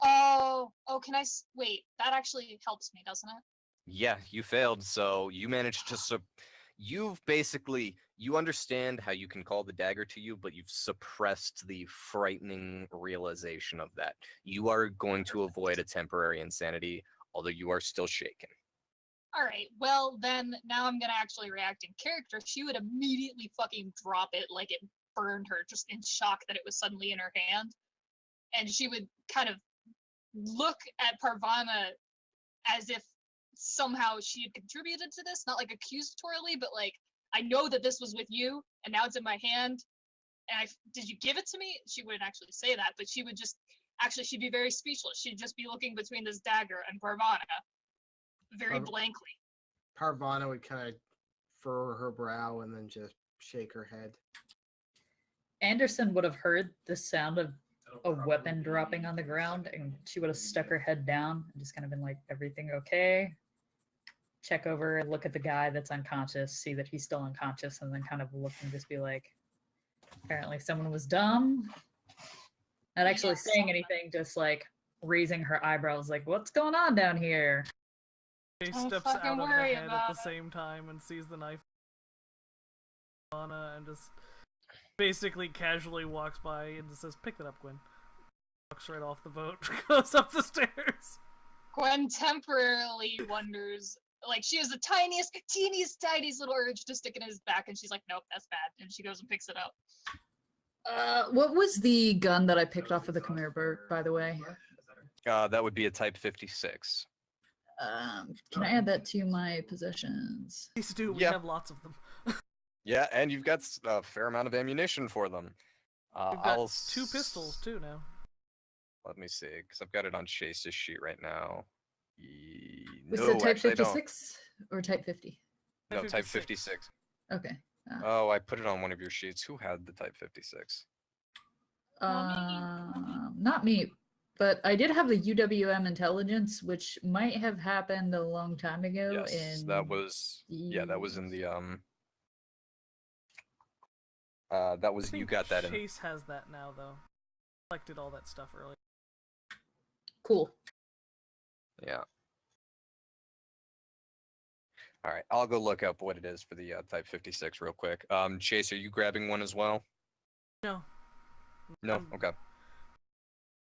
Oh, can I wait? That actually helps me, doesn't it? Yeah, you failed. So you managed to you understand how you can call the dagger to you, but you've suppressed the frightening realization of that. You are going to avoid a temporary insanity, although you are still shaken. All right. Well, then now I'm gonna actually react in character. She would immediately fucking drop it like it burned her, just in shock that it was suddenly in her hand, and she would kind of look at Parvana as if somehow she had contributed to this, not like accusatorily, but like, I know that this was with you, and now it's in my hand. And did you give it to me? She wouldn't actually say that, but she would just she'd be very speechless. She'd just be looking between this dagger and Parvana, very blankly. Parvana would kind of furrow her brow and then just shake her head. Anderson would have heard the sound of a weapon dropping on the ground, and she would have stuck her head down and just kind of been like, everything okay? Check over, look at the guy that's unconscious, see that he's still unconscious, and then kind of look and just be like, apparently someone was dumb. Not actually saying anything, just like raising her eyebrows like, what's going on down here? She Don't steps fucking out of the worry head at about the it. same time and sees the knife. And just basically casually walks by and just says, "Pick that up, Gwen." Walks right off the boat, goes up the stairs. Gwen temporarily wonders, like, she has the teeniest little urge to stick it in his back, and she's like, nope, that's bad. And she goes and picks it up. What was the gun that I picked off of the Khmer bird, by the way? That would be a Type 56. Can I add that to my possessions? Please do, we Yeah. have lots of them. Yeah, and you've got a fair amount of ammunition for them. We've got 2 pistols too now. Let me see, because I've got it on Chase's sheet right now. Was No, it Type actually, I don't. 56 or Type 50? No, Type 56. Okay. Oh, I put it on one of your sheets. Who had the Type 56? Not me, but I did have the UWM intelligence, which might have happened a long time ago. Yes, in that was in the that was I think you got that in. Chase has that now though. Collected all that stuff earlier. Cool. Yeah. All right, I'll go look up what it is for the Type 56 real quick. Chase, are you grabbing one as well? No. No. Okay.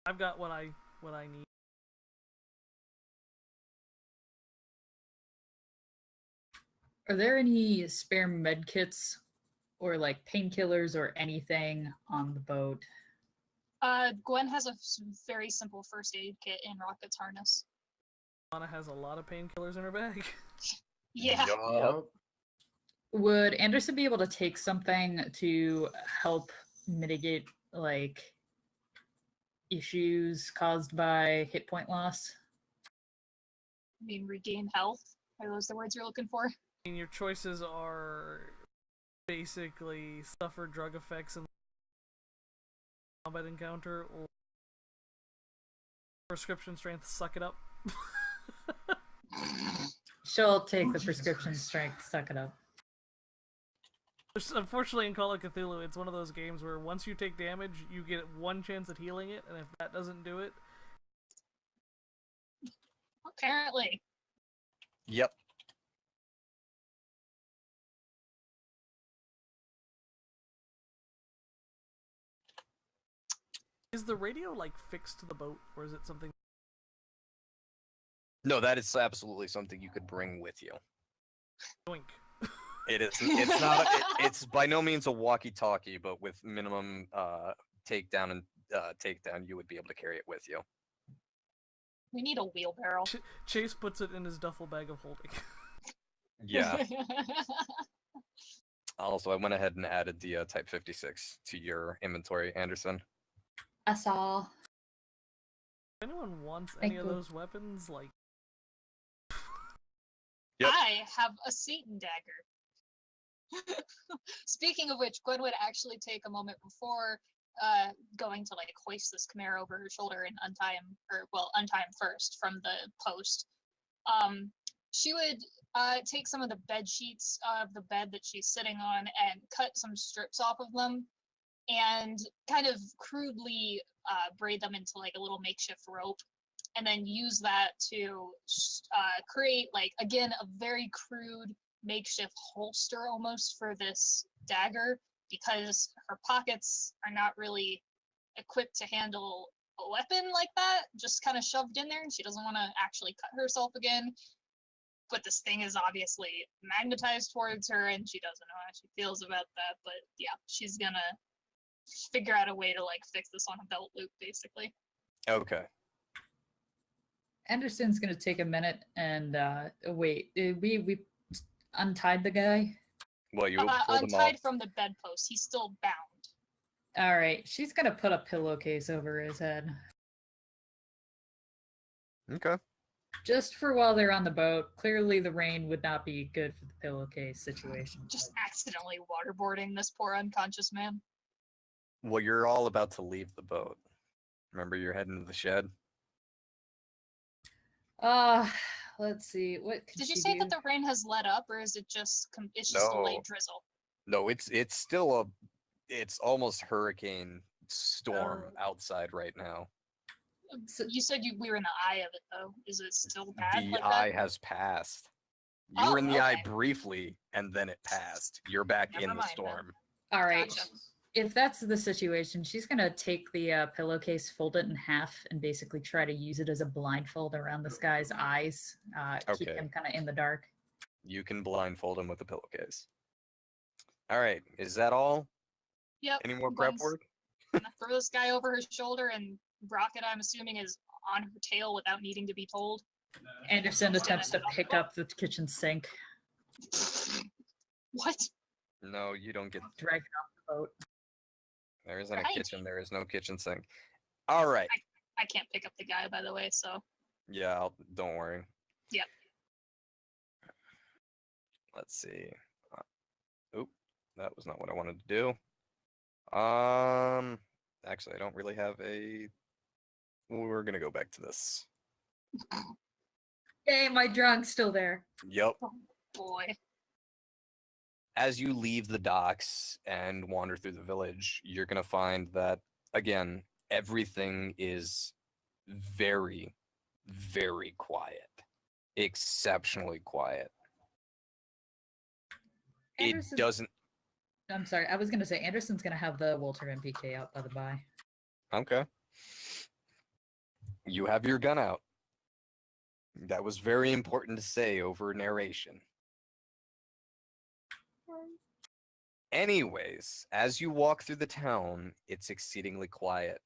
I've got what I need. Are there any spare med kits or like painkillers or anything on the boat? Gwen has a very simple first aid kit in Rocket's harness. Anna has a lot of painkillers in her bag. Yeah. Yup. Would Anderson be able to take something to help mitigate like issues caused by hit point loss? I mean, regain health. Are those the words you're looking for? I mean, your choices are basically suffer drug effects in combat encounter or prescription strength suck it up. She'll take the prescription strength, suck it up. Unfortunately, in Call of Cthulhu, it's one of those games where once you take damage, you get 1 chance at healing it, and if that doesn't do it... Apparently. Yep. Is the radio, like, fixed to the boat, or is it something... No, that is absolutely something you could bring with you. Doink. It is. It's not. It's by no means a walkie-talkie, but with minimum takedown and takedown, you would be able to carry it with you. We need a wheelbarrow. Chase puts it in his duffel bag of holding. Yeah. Also, I went ahead and added the Type 56 to your inventory, Anderson. I saw. If anyone wants any of you. those weapons, like... Yep. I have a Satan dagger. Speaking of which, Gwen would actually take a moment before going to like hoist this Khmer over her shoulder and untie him, untie him first from the post. She would take some of the bed sheets of the bed that she's sitting on and cut some strips off of them and kind of crudely braid them into like a little makeshift rope, and then use that to create, like, again, a very crude makeshift holster almost for this dagger, because her pockets are not really equipped to handle a weapon like that, just kind of shoved in there, and she doesn't want to actually cut herself again. But this thing is obviously magnetized towards her, and she doesn't know how she feels about that. But yeah, she's gonna figure out a way to like fix this on a belt loop, basically. Okay. Anderson's gonna take a minute and wait. We untied the guy. Well, you pulled him Untied off. from the bedpost. He's still bound. All right, she's gonna put a pillowcase over his head Okay. just for while they're on the boat. Clearly, the rain would not be good for the pillowcase situation. Just accidentally waterboarding this poor unconscious man. Well, you're all about to leave the boat. Remember, you're heading to the shed. Let's see. What could Did you she say do? that the rain has let up, or is it just it's just a No. light drizzle? No, it's still it's almost hurricane storm Oh. outside right now. So- You said we were in the eye of it, though. Is it still bad The like eye that? has passed. You Oh, were in the eye okay. briefly, and then it passed. You're back Never in the mind then. storm. All right. Gotcha. If that's the situation, she's gonna take the pillowcase, fold it in half, and basically try to use it as a blindfold around this guy's eyes. Keep Okay. him kind of in the dark. You can blindfold him with a pillowcase. All right. Is that all? Yep. Any more I'm prep going to- work? gonna throw this guy over her shoulder, and Rocket, I'm assuming, is on her tail without needing to be told. Anderson attempts to pick up the kitchen sink, What? No, you don't get. drag it off the boat. There isn't a Right. kitchen. There is no kitchen sink. All right. I can't pick up the guy, by the way, so. Yeah, don't worry. Yep. Let's see. Oop, that was not what I wanted to do. Actually, I don't really have a. We're gonna go back to this. Hey, my drunk's still there. Yep. Boy. As you leave the docks and wander through the village, you're gonna find that again, everything is very, very quiet. Exceptionally quiet. Anderson- It doesn't. I'm sorry. I was gonna say Anderson's gonna have the Walter MPK out by the by. Okay. You have your gun out. That was very important to say over narration. Anyways, as you walk through the town, it's exceedingly quiet.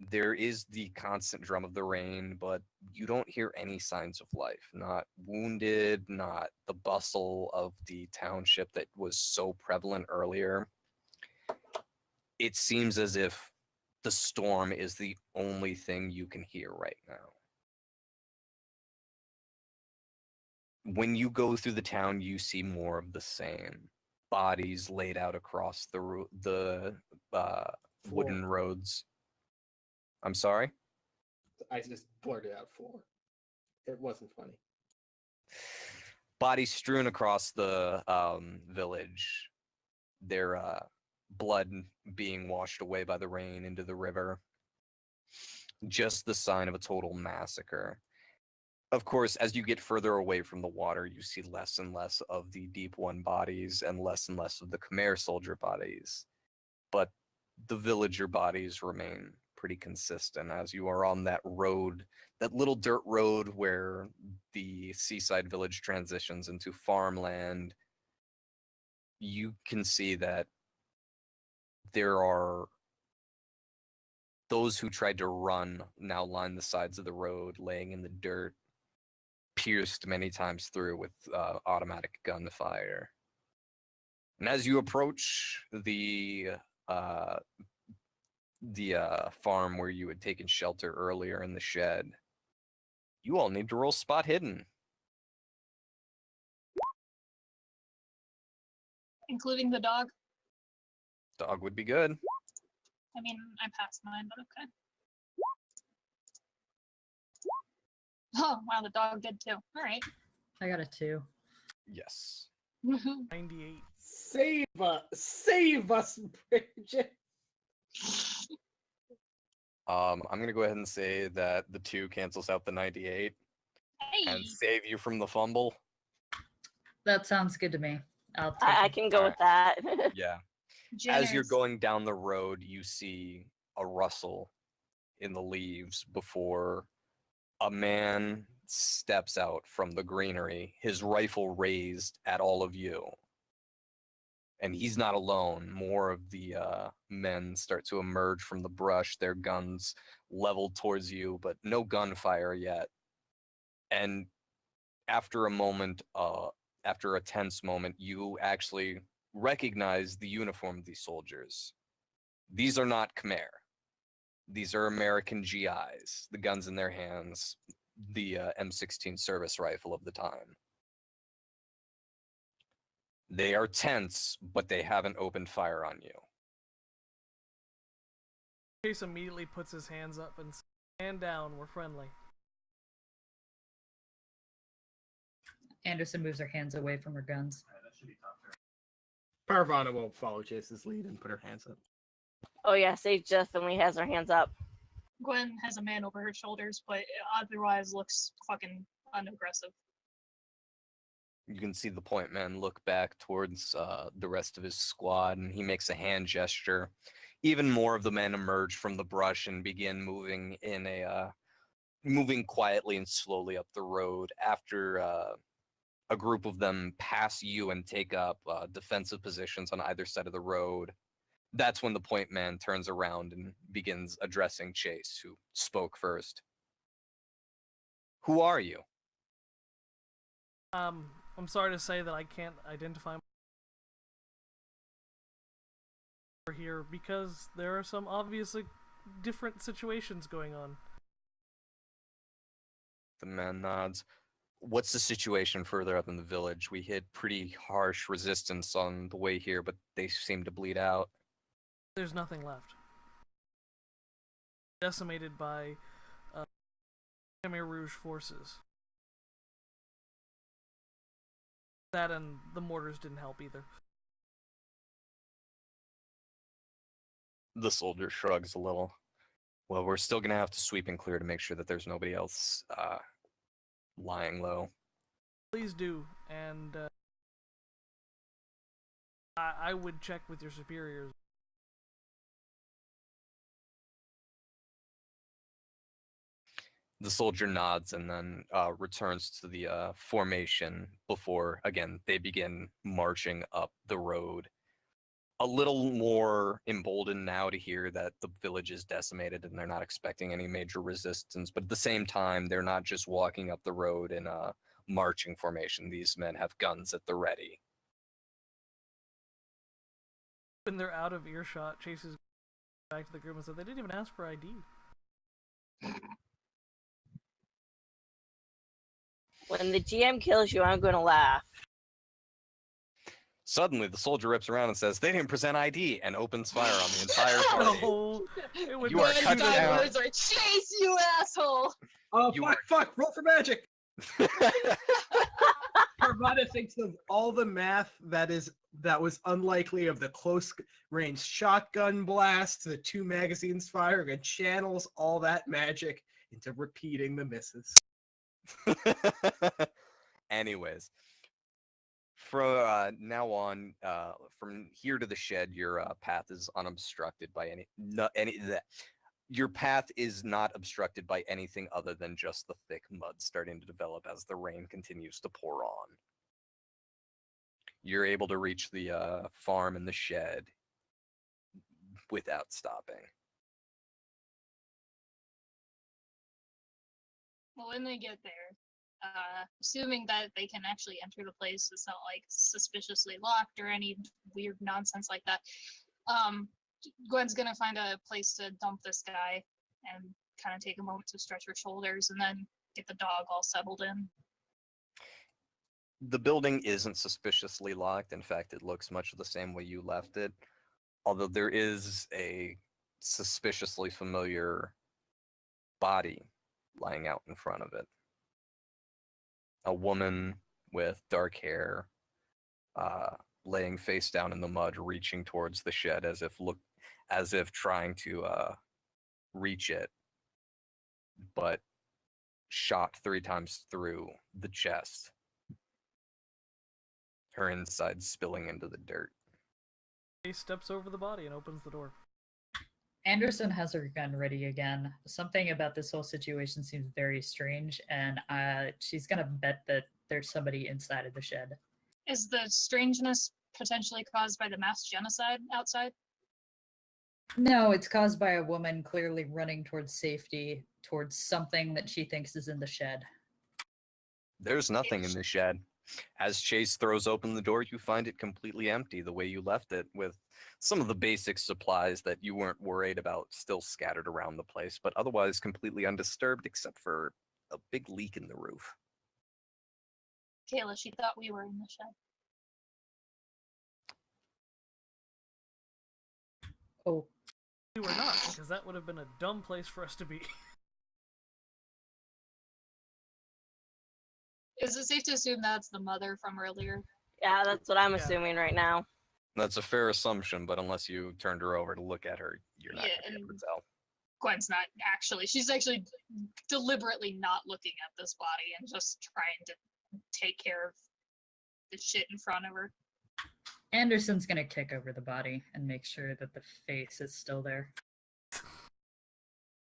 There is the constant drum of the rain, but you don't hear any signs of life. Not wounded, not the bustle of the township that was so prevalent earlier. It seems as if the storm is the only thing you can hear right now. When you go through the town, you see more of the same. Bodies laid out across the wooden roads. I'm sorry? I just blurted out 4. It wasn't funny. Bodies strewn across the village. Their blood being washed away by the rain into the river. Just the sign of a total massacre. Of course, as you get further away from the water, you see less and less of the Deep One bodies and less of the Khmer soldier bodies. But the villager bodies remain pretty consistent as you are on that road, that little dirt road where the seaside village transitions into farmland. You can see that there are those who tried to run now line the sides of the road, laying in the dirt, pierced many times through with automatic gunfire. And as you approach the farm where you had taken shelter earlier in the shed, you all need to roll spot hidden. Including the dog. Dog would be good. I mean, I'm past mine, but okay. Oh, wow, the dog did too. All right. I got a 2. Yes. Woohoo. 98. Save us, Bridget. I'm gonna go ahead and say that the 2 cancels out the 98 and Hey. save you from the fumble. That sounds good to me. I'll take I it. can go with that. Yeah. Generous. As you're going down the road, you see a rustle in the leaves before a man steps out from the greenery, his rifle raised at all of you. And he's not alone. More of the men start to emerge from the brush, their guns leveled towards you, but no gunfire yet. And after a moment, after a tense moment, you actually recognize the uniform of these soldiers. These are not Khmer. These are American GIs, the guns in their hands, the M16 service rifle of the time. They are tense, but they haven't opened fire on you. Chase immediately puts his hands up and says, "Stand down, we're friendly." Anderson moves her hands away from her guns. Parvana will follow Chase's lead and put her hands up. Oh yeah, Sage definitely has her hands up. Gwen has a man over her shoulders, but otherwise looks fucking unaggressive. You can see the point man look back towards the rest of his squad, and he makes a hand gesture. Even more of the men emerge from the brush and begin moving in moving quietly and slowly up the road. After a group of them pass you and take up defensive positions on either side of the road, that's when the point man turns around and begins addressing Chase, who spoke first. Who are you? I'm sorry to say that I can't identify here because there are some obviously different situations going on. The man nods. What's the situation further up in the village? We hit pretty harsh resistance on the way here, but they seem to bleed out. There's nothing left. Decimated by Khmer Rouge forces. That and the mortars didn't help either. The soldier shrugs a little. Well, we're still gonna have to sweep and clear to make sure that there's nobody else lying low. Please do, and I would check with your superiors. The soldier nods and then returns to the formation before, again, they begin marching up the road. A little more emboldened now to hear that the village is decimated and they're not expecting any major resistance. But at the same time, they're not just walking up the road in a marching formation. These men have guns at the ready. When they're out of earshot, Chase is back to the group and said they didn't even ask for ID. When the GM kills you, I'm gonna laugh. Suddenly, the soldier rips around and says, "They didn't present ID," and opens fire on the entire party. No, it would You are not cut shoot down. at Words are Chase, you asshole! Oh, You fuck! Roll for magic! Parvana thinks of all the math that was unlikely of the close-range shotgun blast, the 2 magazines firing, and channels all that magic into repeating the misses. Anyways, from now on, from here to the shed, your path is unobstructed by your path is not obstructed by anything other than just the thick mud starting to develop as the rain continues to pour on. You're able to reach the farm and the shed without stopping. Well, when they get there, assuming that they can actually enter the place, it's not like suspiciously locked or any weird nonsense like that. Gwen's gonna find a place to dump this guy and kind of take a moment to stretch her shoulders and then get the dog all settled in. The building isn't suspiciously locked. In fact, it looks much the same way you left it. Although there is a suspiciously familiar body lying out in front of it. A woman with dark hair, laying face down in the mud, reaching towards the shed as if trying to reach it, but shot 3 times through the chest. Her insides spilling into the dirt. He steps over the body and opens the door. Anderson has her gun ready again. Something about this whole situation seems very strange, and she's gonna bet that there's somebody inside of the shed. Is the strangeness potentially caused by the mass genocide outside? No, it's caused by a woman clearly running towards safety, towards something that she thinks is in the shed. There's nothing in the shed. As Chase throws open the door, you find it completely empty the way you left it, with some of the basic supplies that you weren't worried about still scattered around the place, but otherwise completely undisturbed except for a big leak in the roof. Kayla, she thought we were in the shed. Oh, We were not, because that would have been a dumb place for us to be. Is it safe to assume that's the mother from earlier? Yeah, that's what I'm Yeah. assuming right now. That's a fair assumption, but unless you turned her over to look at her, you're not Yeah, going to be able to and- tell. Gwen's not actually. She's actually deliberately not looking at this body and just trying to take care of the shit in front of her. Anderson's gonna kick over the body and make sure that the face is still there.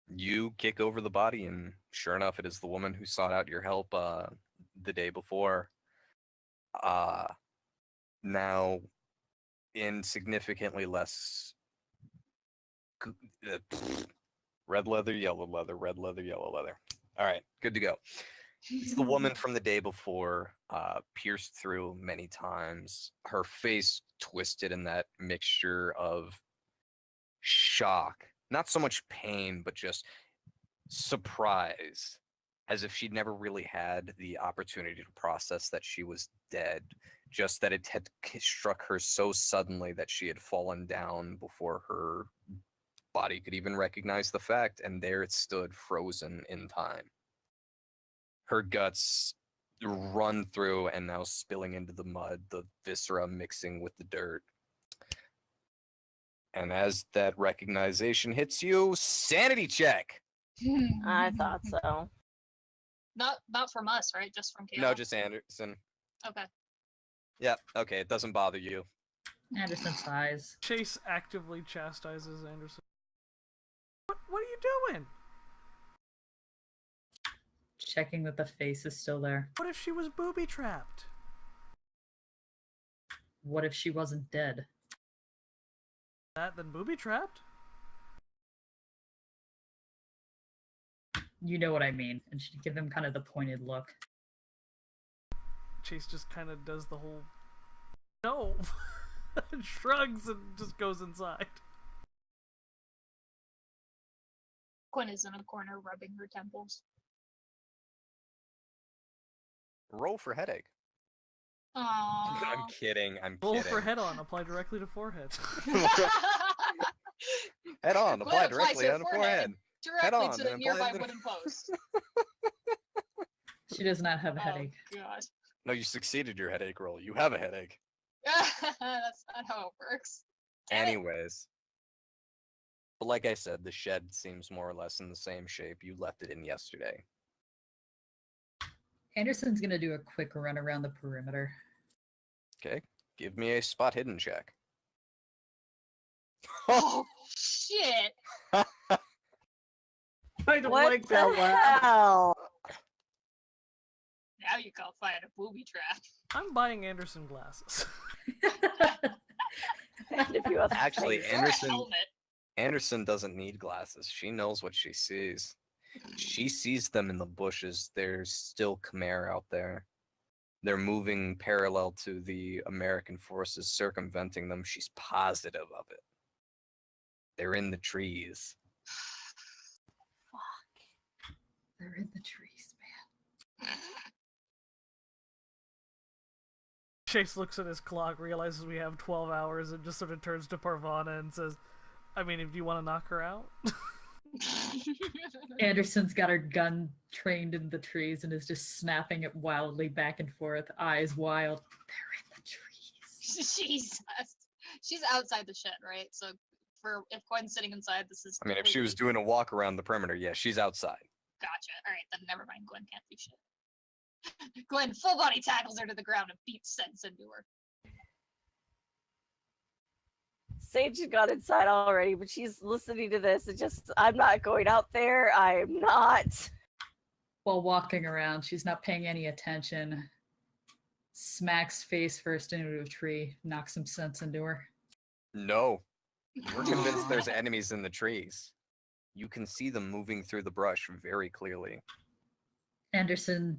You kick over the body, and sure enough, it is the woman who sought out your help the day before. Now, in significantly less red leather, yellow leather, red leather, yellow leather. All right, good to go. It's the woman from the day before, pierced through many times, her face twisted in that mixture of shock, not so much pain, but just surprise, as if she'd never really had the opportunity to process that she was dead, just that it had struck her so suddenly that she had fallen down before her body could even recognize the fact, and there it stood, frozen in time. Her guts run through and now spilling into the mud, the viscera mixing with the dirt. And as that recognition hits you, sanity check. I thought so. Not from us, right? Just from Kayla. No, just Anderson. Okay. Yeah, okay, it doesn't bother you. Anderson sighs. Chase actively chastises Anderson. What are you doing? Checking that the face is still there. What if she was booby trapped? What if she wasn't dead? That then booby trapped? You know what I mean. And she'd give him kind of the pointed look. Chase just kind of does the whole no, and shrugs and just goes inside. Gwen is in a corner rubbing her temples. Roll for headache. Aww. I'm kidding. I'm Roll kidding. for head on, apply directly to forehead. Head on, Gwen apply applies directly her on the forehead. forehead. Directly on, to the and nearby applies the- wooden post. She does not have a Oh headache. god. No, you succeeded your headache roll. You have a headache. That's not how it works. Damn it. Anyways. But like I said, the shed seems more or less in the same shape you left it in yesterday. Anderson's gonna do a quick run around the perimeter. Okay, give me a spot hidden check. Oh shit! I don't What like the that laugh. hell? Now you call find a booby trap. I'm buying Anderson glasses. And if you have Actually, face. Or a Anderson- helmet. Anderson doesn't need glasses. She knows what she sees. She sees them in the bushes. There's still Khmer out there. They're moving parallel to the American forces circumventing them. She's positive of it. They're in the trees. They're in the trees, man. Chase looks at his clock, realizes we have 12 hours, and just sort of turns to Parvana and says, I mean, if you want to knock her out. Anderson's got her gun trained in the trees and is just snapping it wildly back and forth, eyes wild. They're in the trees. Jesus. She's outside the shed, right? So for if Gwen's sitting inside, this is I mean, if she was completely- doing a walk around the perimeter, yeah, she's outside. Gotcha. Alright, then never mind. Gwen can't do shit. Gwen full body tackles her to the ground and beats sense into her. Sage got inside already, but she's listening to this. It just, I'm not going out there. I'm not. While walking around, she's not paying any attention. Smacks face first into a tree, knocks some sense into her. No, we're convinced there's enemies in the trees. You can see them moving through the brush very clearly. Anderson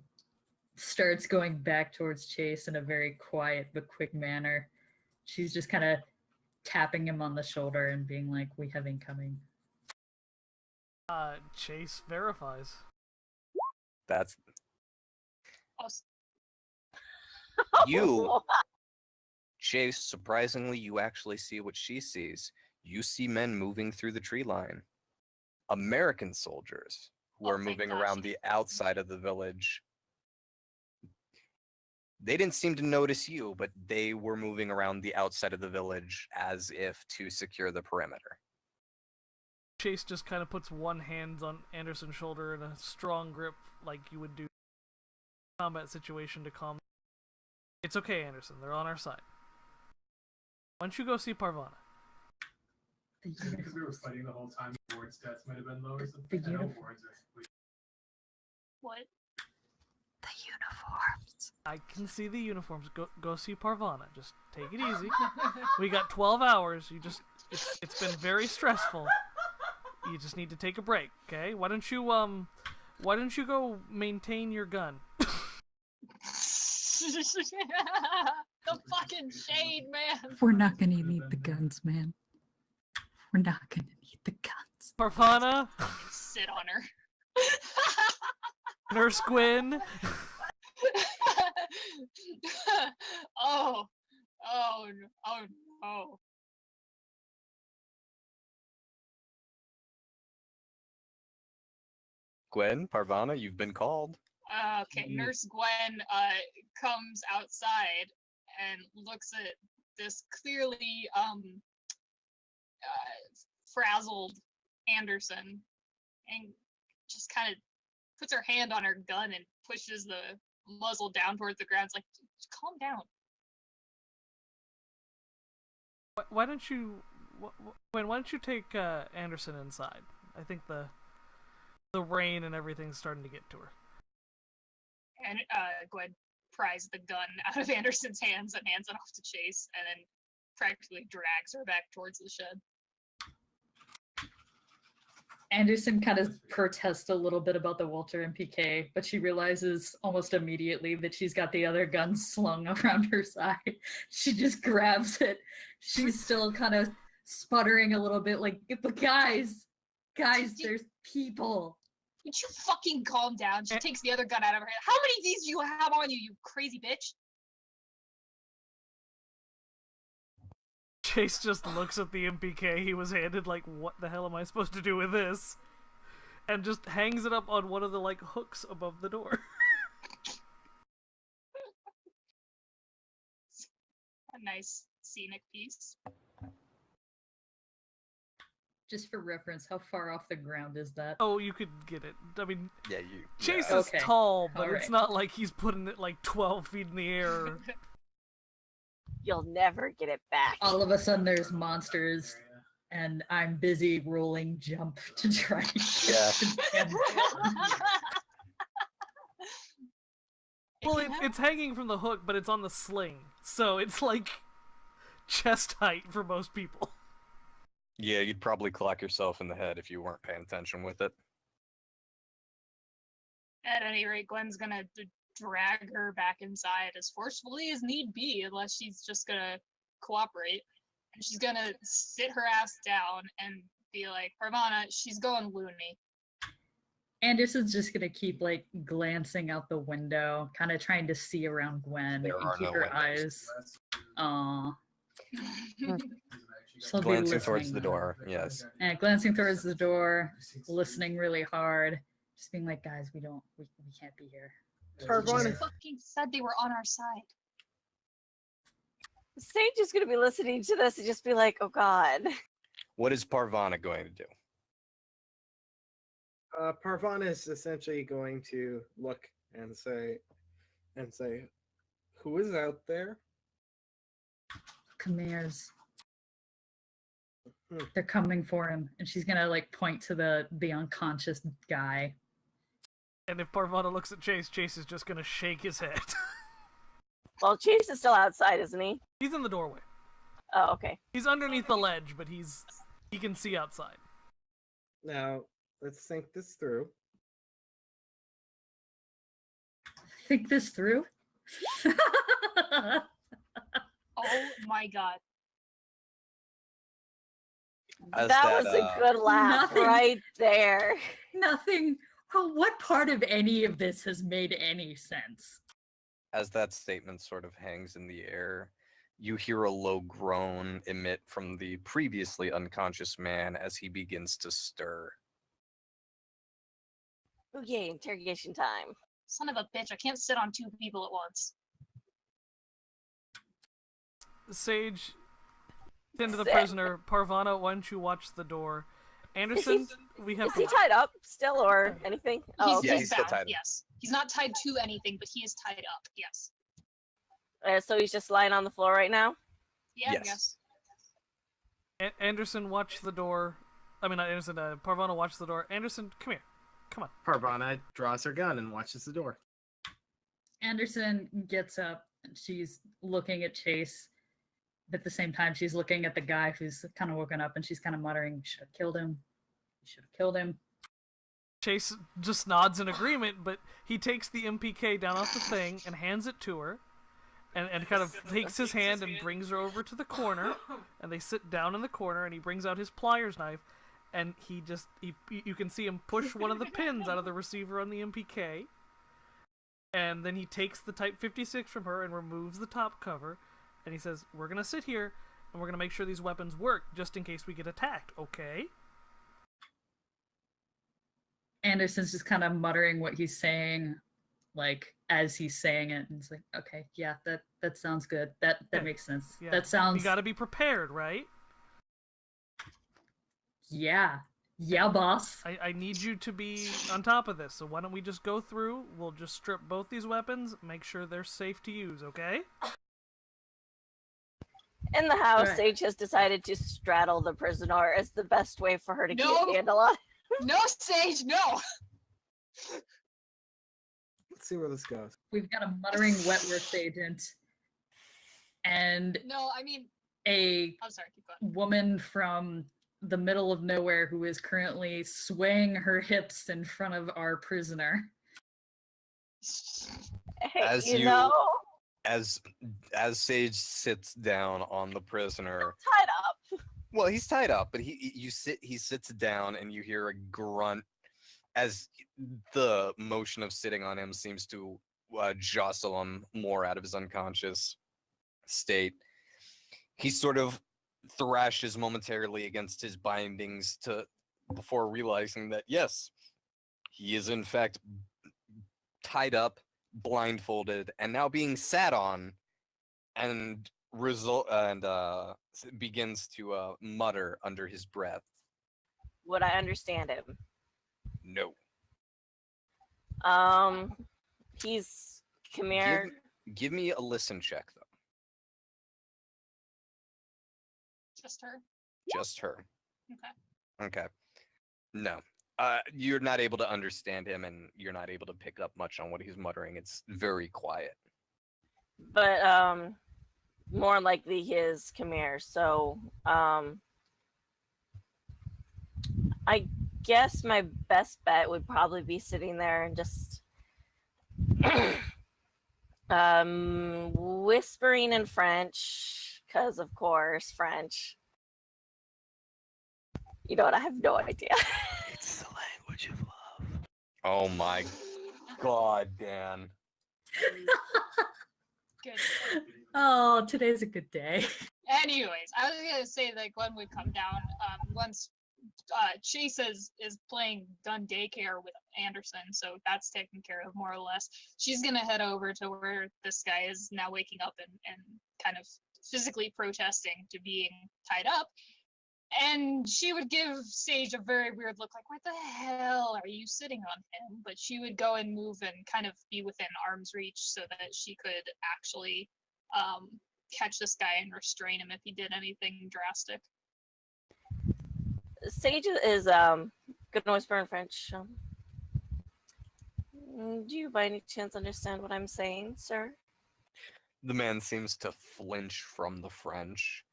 starts going back towards Chase in a very quiet but quick manner. She's just kind of tapping him on the shoulder and being like, "We have incoming." Chase verifies. That's Oh, you. Chase, surprisingly, you actually see what she sees. You see men moving through the tree line. American soldiers who Oh, are thank moving gosh. around the outside of the village. They didn't seem to notice you, but they were moving around the outside of the village as if to secure the perimeter. Chase just kind of puts one hand on Anderson's shoulder in a strong grip, like you would do in a combat situation to calm. It's okay, Anderson. They're on our side. Why don't you go see Parvana? Because we were fighting the whole time, ward stats might have been low or something. The I know uniform. wards are what? The uniforms. I can see the uniforms. Go see Parvana. Just take it easy. We got 12 hours. It's been very stressful. You just need to take a break, okay? Why don't you go maintain your gun? The fucking shade, man. We're not gonna need the guns, man. We're not gonna need the guns. Parvana, Sit on her. Nurse Gwyn. Oh no. Gwen, Parvana, you've been called. Okay, Nurse Gwen comes outside and looks at this clearly frazzled Anderson and just kind of puts her hand on her gun and pushes the muzzle down towards the ground. It's like, calm down. Why don't you take Anderson inside? I think the rain and everything's starting to get to her. And Gwen pries the gun out of Anderson's hands and hands it off to Chase, and then practically drags her back towards the shed. Anderson kind of protests a little bit about the Walter MPK, but she realizes almost immediately that she's got the other gun slung around her side. She just grabs it. She's still kind of sputtering a little bit, like, "But guys, there's people." Would you fucking calm down? She takes the other gun out of her hand. How many of these do you have on you, you crazy bitch? Chase just looks at the MPK he was handed, like, what the hell am I supposed to do with this? And just hangs it up on one of the, like, hooks above the door. A nice scenic piece. Just for reference, how far off the ground is that? Oh, you could get it. I mean, Yeah, you. Chase yeah. is Okay. tall, but Alright. it's not like he's putting it, like, 12 feet in the air. You'll never get it back. All of a sudden, there's monsters, and I'm busy rolling jump to try and get them down. Well, it's hanging from the hook, but it's on the sling. So it's, like, chest height for most people. Yeah, you'd probably clock yourself in the head if you weren't paying attention with it. At any rate, Gwen's gonna drag her back inside as forcefully as need be, unless she's just gonna cooperate. And she's gonna sit her ass down and be like, Parvana, she's going loony. Anderson's just gonna keep like glancing out the window, kind of trying to see around Gwen There and are keep no her windows. eyes. Aw. She'll be Glancing towards the listening. door. Yes. And glancing towards the door, listening really hard, just being like, guys, we can't be here. You Parvana, just fucking said they were on our side. Sage is gonna be listening to this and just be like, "Oh God." What is Parvana going to do? Parvana is essentially going to look and say, "Who is out there?" Khmer's. Hmm. They're coming for him, and she's gonna like point to the unconscious guy. And if Parvana looks at Chase, Chase is just gonna shake his head. Well, Chase is still outside, isn't he? He's in the doorway. Oh, okay. He's underneath the ledge, but he can see outside. Now, let's think this through. Think this through. Oh my god. As That that, was a good laugh Nothing. right there. Nothing. Oh, what part of any of this has made any sense? As that statement sort of hangs in the air, you hear a low groan emit from the previously unconscious man as he begins to stir. Oh yay, interrogation time. Son of a bitch, I can't sit on two people at once. Sage, tend to the Sick. prisoner. Parvana, why don't you watch the door? Anderson, we have Is he tied up still or anything? Oh, He's, Yeah, okay. he's still bound, tied up. yes. He's not tied to anything, but he is tied up, yes. So he's just lying on the floor right now? Yeah, Yes. I guess. Anderson, watch the door. I mean, not Anderson. Parvana, watch the door. Anderson, come here. Come on. Parvana draws her gun and watches the door. Anderson gets up and she's looking at Chase. But at the same time, she's looking at the guy who's kind of woken up and she's kind of muttering, should have killed him. You should have killed him. Chase just nods in agreement, but he takes the MPK down off the thing and hands it to her, and kind of takes his hand and brings her over to the corner, and they sit down in the corner, and he brings out his pliers knife, and you can see him push one of the pins out of the receiver on the MPK, and then he takes the Type 56 from her and removes the top cover, and he says, we're gonna sit here, and we're gonna make sure these weapons work, just in case we get attacked, okay? Anderson's just kind of muttering what he's saying, like as he's saying it, and it's like, okay, yeah, that sounds good. That Okay. makes sense. Yeah. That sounds You gotta be prepared, right? yeah, boss. I need you to be on top of this, so why don't we just go through, we'll just strip both these weapons, make sure they're safe to use, okay? In the house, Alright. Sage has decided to straddle the prisoner as the best way for her to get No. a handle on. No, Sage, no! Let's see where this goes. We've got a muttering Wetworth agent and No, I mean, a I'm sorry, keep going. woman from the middle of nowhere who is currently swaying her hips in front of our prisoner. Hey, As you you- know, As Sage sits down on the prisoner, tied up. well, he's tied up, but he sits down, and you hear a grunt as the motion of sitting on him seems to jostle him more out of his unconscious state. He sort of thrashes momentarily against his bindings before realizing that yes, he is in fact tied up, blindfolded, and now being sat on, and begins to mutter under his breath. Would I understand him? No. He's Khmer. Give me a listen check though. Just her. Just her. Okay. Okay. No. You're not able to understand him, and you're not able to pick up much on what he's muttering. It's very quiet. But more likely he is Khmer. So I guess my best bet would probably be sitting there and just whispering in French, because of course French. You know what? I have no idea. It's the language of love. Oh my god, Dan. Good. Oh, today's a good day. Anyways, I was gonna say that Gwen would come down once Chase is playing gun daycare with Anderson, so that's taken care of more or less. She's gonna head over to where this guy is now waking up and kind of physically protesting to being tied up. And she would give Sage a very weird look, like, what the hell are you sitting on him? But she would go and move and kind of be within arm's reach so that she could actually catch this guy and restrain him if he did anything drastic. Sage is good whisper in French. Do you by any chance understand what I'm saying, sir? The man seems to flinch from the French,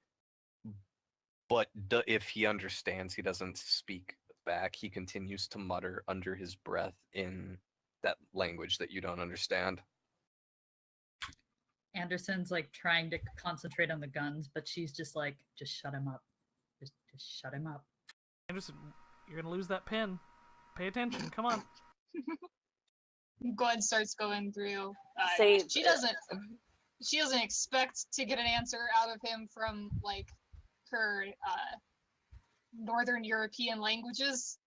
but if he understands, he doesn't speak back. He continues to mutter under his breath in that language that you don't understand. Anderson's like trying to concentrate on the guns, but she's just like, just shut him up. Just shut him up. Anderson, you're gonna lose that pin. Pay attention. Come on. Gwen starts going through. Sage. She doesn't expect to get an answer out of him from like her Northern European languages,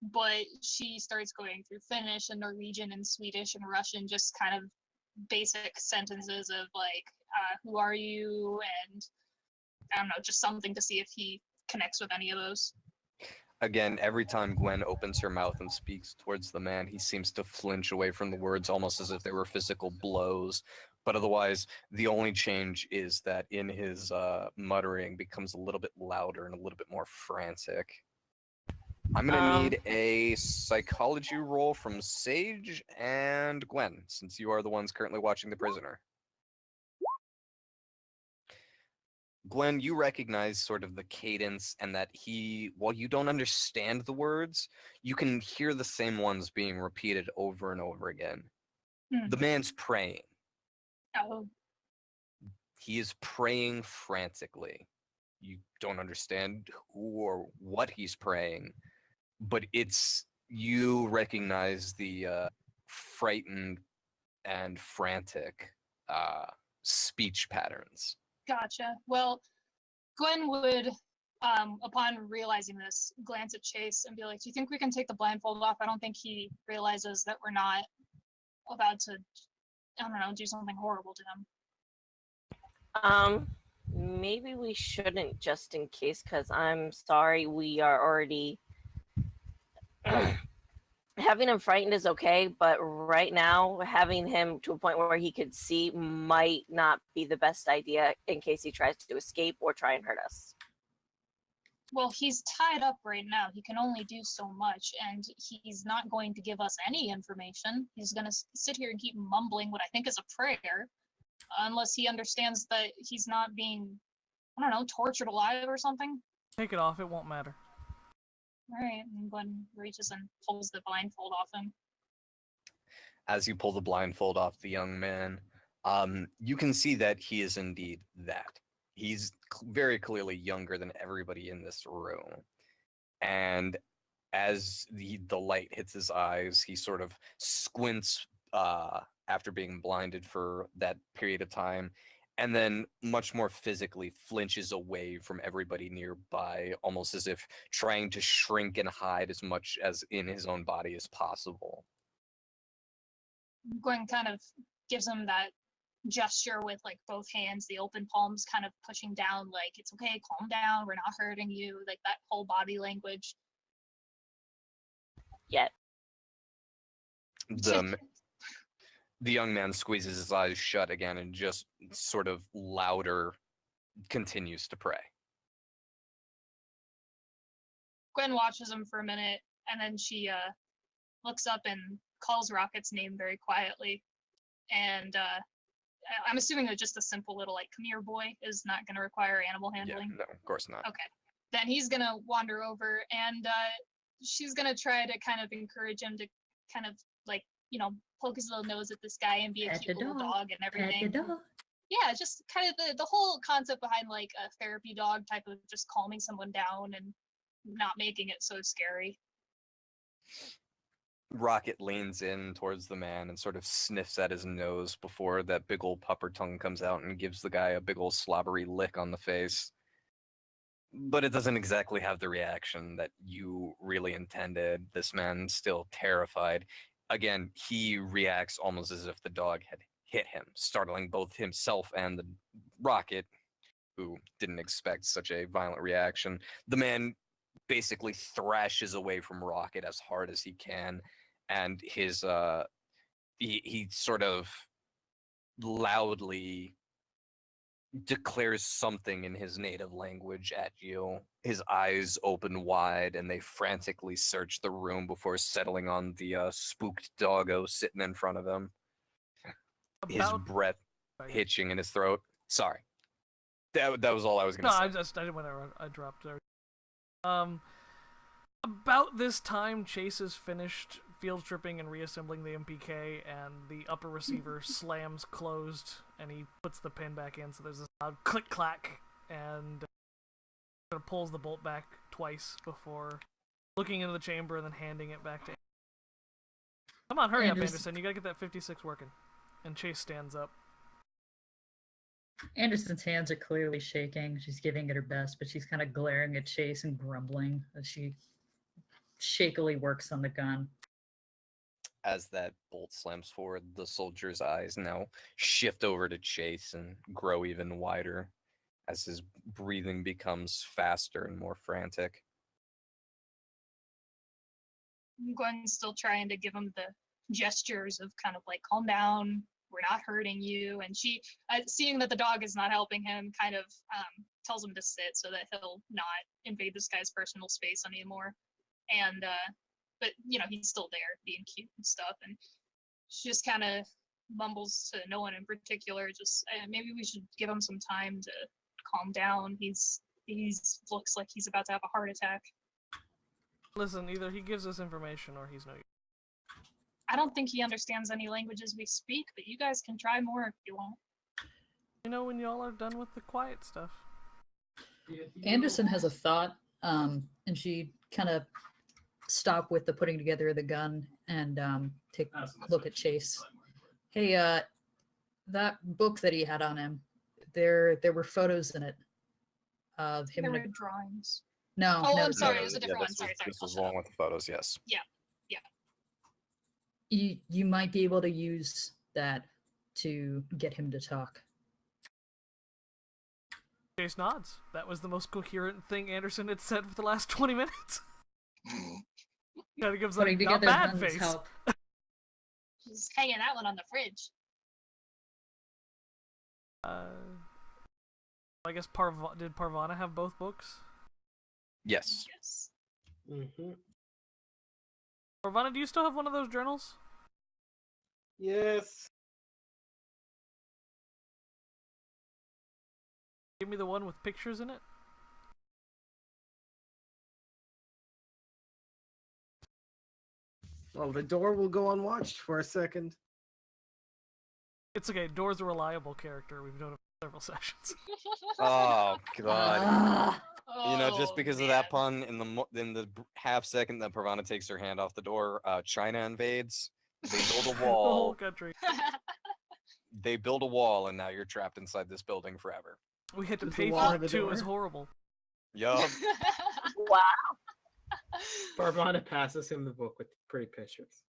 but she starts going through Finnish and Norwegian and Swedish and Russian, just kind of basic sentences of like, who are you? And I don't know, just something to see if he connects with any of those. Again, every time Gwen opens her mouth and speaks towards the man, he seems to flinch away from the words almost as if they were physical blows. But otherwise, the only change is that in his muttering becomes a little bit louder and a little bit more frantic. I'm going to need a psychology roll from Sage and Gwen, since you are the ones currently watching the prisoner. Gwen, you recognize sort of the cadence and that while you don't understand the words, you can hear the same ones being repeated over and over again. The man's praying. Oh. He is praying frantically. You don't understand who or what he's praying, but you recognize the frightened and frantic speech patterns. Gotcha. Well, Gwen would, upon realizing this, glance at Chase and be like, do you think we can take the blindfold off? I don't think he realizes that we're not about to, I don't know, do something horrible to him. Maybe we shouldn't, just in case, because I'm sorry, we are already... Having him frightened is okay, but right now, having him to a point where he could see might not be the best idea in case he tries to escape or try and hurt us. Well, he's tied up right now. He can only do so much, and he's not going to give us any information. He's going to sit here and keep mumbling what I think is a prayer, unless he understands that he's not being, I don't know, tortured alive or something. Take it off. It won't matter. All right, and Gwen reaches and pulls the blindfold off him. As you pull the blindfold off the young man, you can see that he is indeed that. He's very clearly younger than everybody in this room. And as the light hits his eyes, he sort of squints after being blinded for that period of time, and then much more physically flinches away from everybody nearby, almost as if trying to shrink and hide as much as in his own body as possible. Gwen kind of gives him that gesture with like both hands, the open palms kind of pushing down, like, it's okay, calm down, we're not hurting you, like that whole body language. Yet. The young man squeezes his eyes shut again and just sort of louder continues to pray. Gwen watches him for a minute, and then she looks up and calls Rocket's name very quietly. And I'm assuming that just a simple little, like, come here, boy, is not going to require animal handling. Yeah, no, of course not. Okay. Then he's going to wander over, and she's going to try to kind of encourage him to kind of, like, you know, poke his little nose at this guy and be a Pet cute the little dog. dog and everything. Pet the dog. Yeah, just kind of the whole concept behind, like, a therapy dog type of just calming someone down and not making it so scary. Rocket leans in towards the man and sort of sniffs at his nose before that big old pupper tongue comes out and gives the guy a big old slobbery lick on the face. But it doesn't exactly have the reaction that you really intended. This man's still terrified. Again, he reacts almost as if the dog had hit him, startling both himself and the Rocket, who didn't expect such a violent reaction. The man basically thrashes away from Rocket as hard as he can, and his he sort of loudly declares something in his native language at you. His eyes open wide and they frantically search the room before settling on the spooked doggo sitting in front of him. His breath hitching in his throat. Sorry. That was all I was gonna say. No, I didn't want to. I dropped there. About this time, Chase is finished field stripping and reassembling the MPK, and the upper receiver slams closed, and he puts the pin back in. So there's this loud click clack, and sort of pulls the bolt back twice before looking into the chamber and then handing it back to. Come on, hurry up, Anderson! You gotta get that 56 working. And Chase stands up. Anderson's hands are clearly shaking. She's giving it her best, but she's kind of glaring at Chase and grumbling as she shakily works on the gun. As that bolt slams forward, the soldier's eyes now shift over to Chase and grow even wider as his breathing becomes faster and more frantic. Gwen's still trying to give him the gestures of kind of like, calm down, we're not hurting you. And she, seeing that the dog is not helping him, kind of tells him to sit so that he'll not invade this guy's personal space anymore. And, but, you know, he's still there being cute and stuff. And she just kind of mumbles to no one in particular, just maybe we should give him some time to calm down. He's looks like he's about to have a heart attack. Listen, either he gives us information or he's no use. I don't think he understands any languages we speak, but you guys can try more if you want. You know, when y'all are done with the quiet stuff. Anderson has a thought, and she kind of stop with the putting together of the gun and take a look at Chase. Hey, that book that he had on him, there were photos in it of him. There were drawings. No. Oh, no, I'm sorry, No, it was a different one. Sorry. This was along with the photos, yes. Yeah. You might be able to use that to get him to talk. Chase nods. That was the most coherent thing Anderson had said for the last 20 minutes. Kind of gives like not bad face. Help. Just hanging that one on the fridge. I guess did Parvana have both books? Yes. Yes. Mm-hmm. Parvana, do you still have one of those journals? Yes. Give me the one with pictures in it. Well, the door will go unwatched for a second. It's okay. Door's a reliable character. We've known him for several sessions. Oh god. You know, just Oh, because of that pun, in the half second that Parvana takes her hand off the door, China invades. They build a The whole wall. country. They build a wall, and now you're trapped inside this building forever. We had to Is the pay wall for the it too. It was door? horrible. Yup. Wow. Parvana passes him the book with pretty pictures.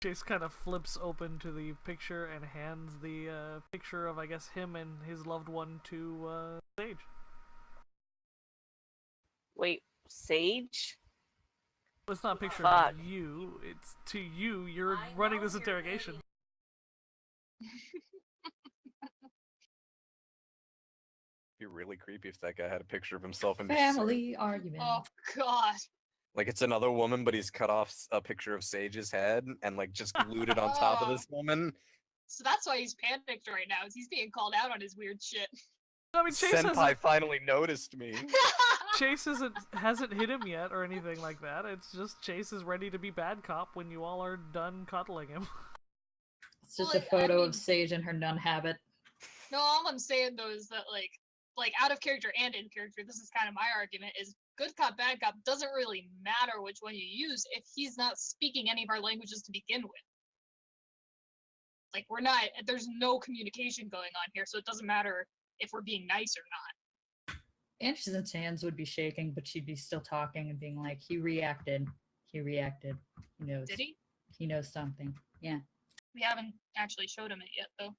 Chase kind of flips open to the picture and hands the picture of, I guess, him and his loved one to Sage. Wait, Sage? Well, it's not a picture Fuck. of you. It's to you. You're running this interrogation. It'd be really creepy if that guy had a picture of himself in Family argument. Oh god. like it's another woman, but he's cut off a picture of Sage's head and like just glued it on top of this woman. So that's why he's panicked right now, is he's being called out on his weird shit. I mean, Chase Senpai finally noticed me. Chase hasn't hit him yet or anything like that. It's just Chase is ready to be bad cop when you all are done coddling him. It's just Well, a photo I mean- of Sage in her nun habit. No, all I'm saying though is that like out of character and in character, this is kind of my argument, is good cop, bad cop, doesn't really matter which one you use if he's not speaking any of our languages to begin with. Like, there's no communication going on here, so it doesn't matter if we're being nice or not. Anderson's hands would be shaking, but she'd be still talking and being like, he reacted. He reacted. He knows. Did he? He knows something. Yeah. We haven't actually showed him it yet, though.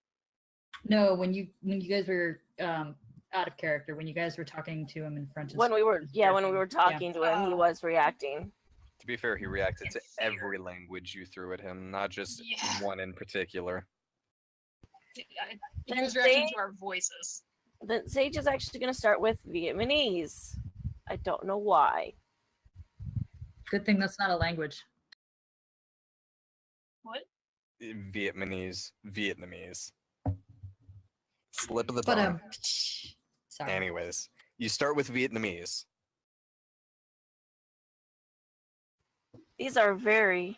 No, when you guys were out of character, when you guys were talking to him in French. When we were talking to him, he was reacting. To be fair, he reacted to every language you threw at him, not just Yeah. one in particular. He was reacting to our voices. Then Sage is actually going to start with Vietnamese. I don't know why. Good thing that's not a language. What? Vietnamese. Slip of the But tongue. sorry. Anyways, you start with Vietnamese. These are very,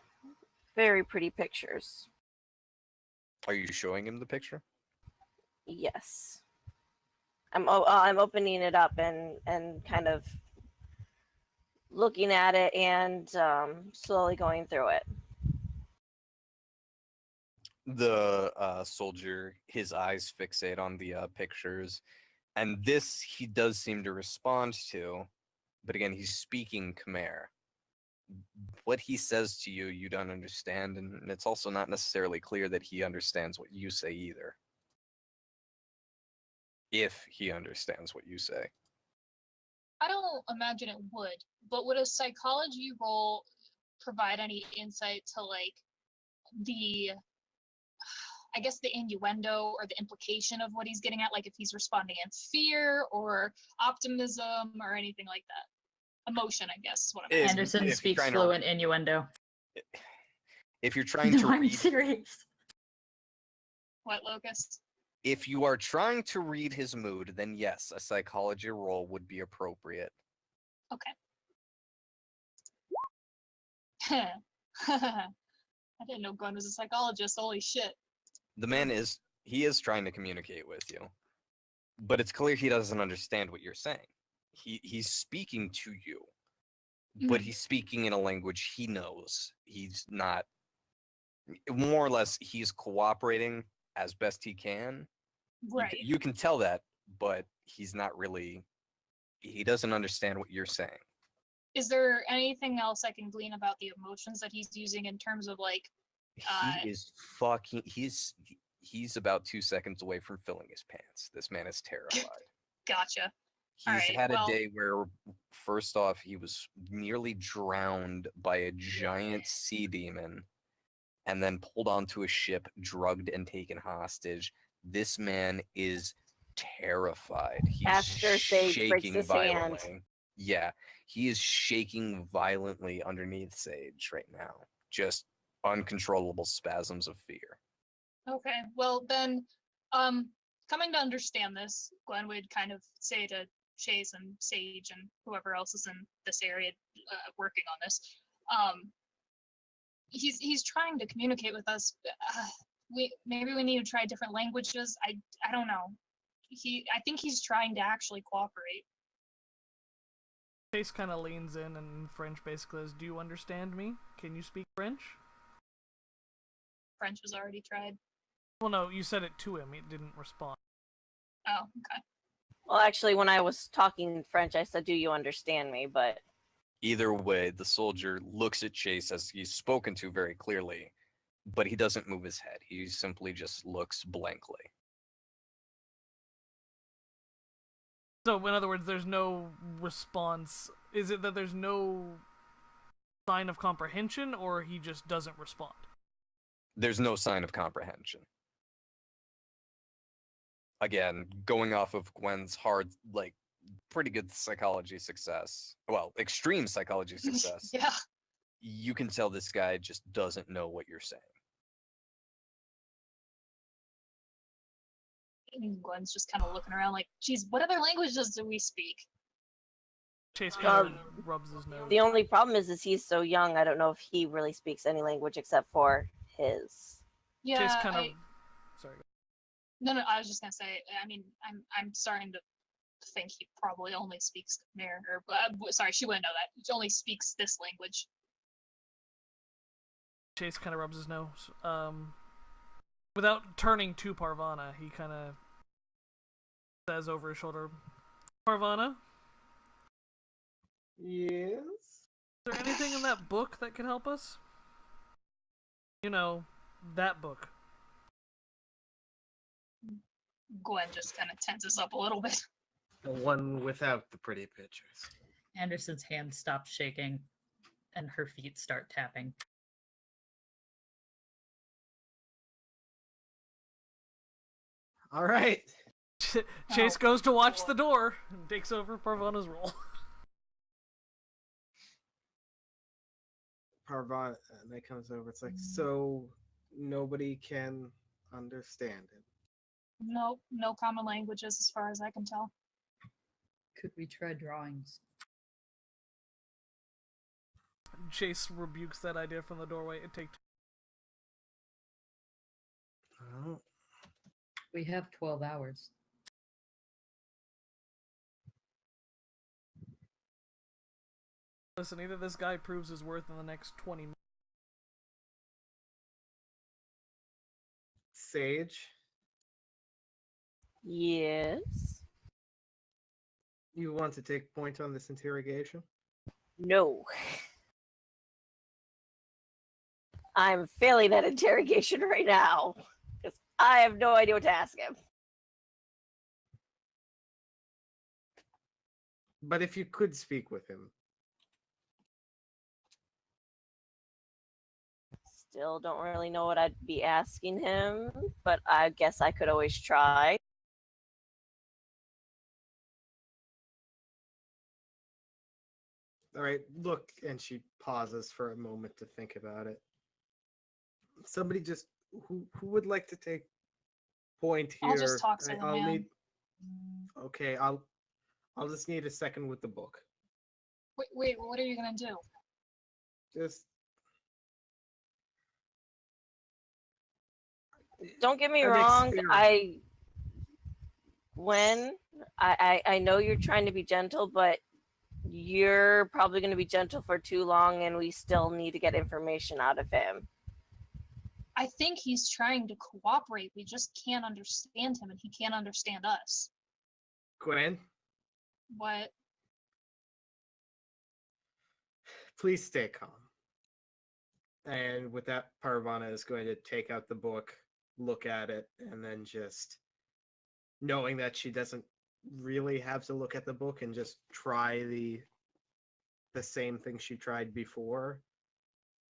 very pretty pictures. Are you showing him the picture? Yes. I'm opening it up and kind of looking at it and slowly going through it. The soldier, his eyes fixate on the pictures, and this he does seem to respond to, but again, he's speaking Khmer. What he says to you, you don't understand, and it's also not necessarily clear that he understands what you say either. If he understands what you say. I don't imagine it would, but would a psychology roll provide any insight to, like, I guess the innuendo or the implication of what he's getting at, like if he's responding in fear or optimism or anything like that? Emotion, I guess, is what I'm asking. Anderson if speaks trying to- fluent innuendo. If you're trying No, to I'm read, serious. What, Locust? if you are trying to read his mood, then yes, a psychology roll would be appropriate. Okay. I didn't know Glenn was a psychologist. Holy shit. The man is trying to communicate with you, but it's clear he doesn't understand what you're saying. He's speaking to you, but he's speaking in a language he knows. He's not, more or less, he's cooperating as best he can. Right. You can tell that, but he's not really, he doesn't understand what you're saying. Is there anything else I can glean about the emotions that he's using in terms of, like, He is fucking, he's about 2 seconds away from filling his pants. This man is terrified. gotcha. He's Alright, had a well- day where, first off, he was nearly drowned by a giant sea demon and then pulled onto a ship, drugged, and taken hostage. This man is terrified. He's After Sage breaks shaking his hand. violently. Yeah, he is shaking violently underneath Sage right now. Just uncontrollable spasms of fear. Okay, well then, coming to understand this, Glenn would kind of say to Chase and Sage and whoever else is in this area working on this, he's trying to communicate with us. Maybe we need to try different languages. I don't know. I think he's trying to actually cooperate. Chase kind of leans in and French basically says, "Do you understand me? Can you speak French?" French was already tried. Well, no, you said it to him. He didn't respond. Oh, okay. Well, actually, when I was talking French, I said, "Do you understand me?" But Either way, the soldier looks at Chase as he's spoken to very clearly, but he doesn't move his head. He simply just looks blankly. So, in other words, there's no response. Is it that there's no sign of comprehension, or he just doesn't respond? There's no sign of comprehension. Again, going off of Gwen's hard, like, pretty good psychology success. Well, extreme psychology success. Yeah. You can tell this guy just doesn't know what you're saying. And Gwen's just kind of looking around like, geez, what other languages do we speak? Chase kind of rubs his nose. the only problem is he's so young. I don't know if he really speaks any language except for his. Yeah. Chase kind of... Sorry. No, I was just gonna say. I mean, I'm starting to think he probably only speaks Khmer, or sorry, she wouldn't know that. He only speaks this language. Chase kind of rubs his nose. Without turning to Parvana, he kind of says over his shoulder, Parvana, Yes. is there anything in that book that can help us? You know, that book. Gwen just kind of tenses up a little bit. The one without the pretty pictures. Anderson's hand stops shaking, and her feet start tapping. All right. Chase goes to watch the door and takes over Parvana's role. Parvana, that comes over. It's like, so nobody can understand it. Nope, no common languages as far as I can tell. Could we try drawings? Chase rebukes that idea from the doorway. It takes. Oh, We have 12 hours. Listen, either this guy proves his worth in the next 20 minutes. Sage, Yes. you want to take point on this interrogation? No. I'm failing that interrogation right now because I have no idea what to ask him. But if you could speak with him, Still don't really know what I'd be asking him, but I guess I could always try. all right, look, and she pauses for a moment to think about it. Somebody just who would like to take point here? I'll just talk to him, I'll man. need. Okay, I'll just need a second with the book. Wait, what are you gonna do? Just Don't get me An wrong, experiment. I know you're trying to be gentle, but you're probably going to be gentle for too long, and we still need to get information out of him. I think he's trying to cooperate. We just can't understand him, and he can't understand us. Gwen, What? please stay calm. And with that, Parvana is going to take out the book, look at it, and then just knowing that she doesn't really have to look at the book and just try the same thing she tried before,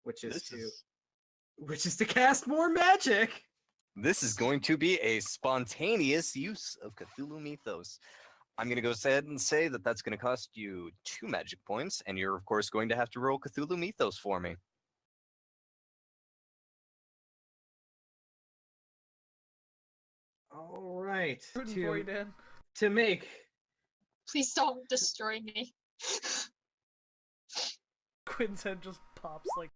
which is to cast more magic. This is going to be a spontaneous use of Cthulhu Mythos. I'm going to go ahead and say that that's going to cost you 2 magic points, and you're, of course, going to have to roll Cthulhu Mythos for me. All right. Rooting for you, Dan. To make Please don't destroy me. Quinn's head just pops like.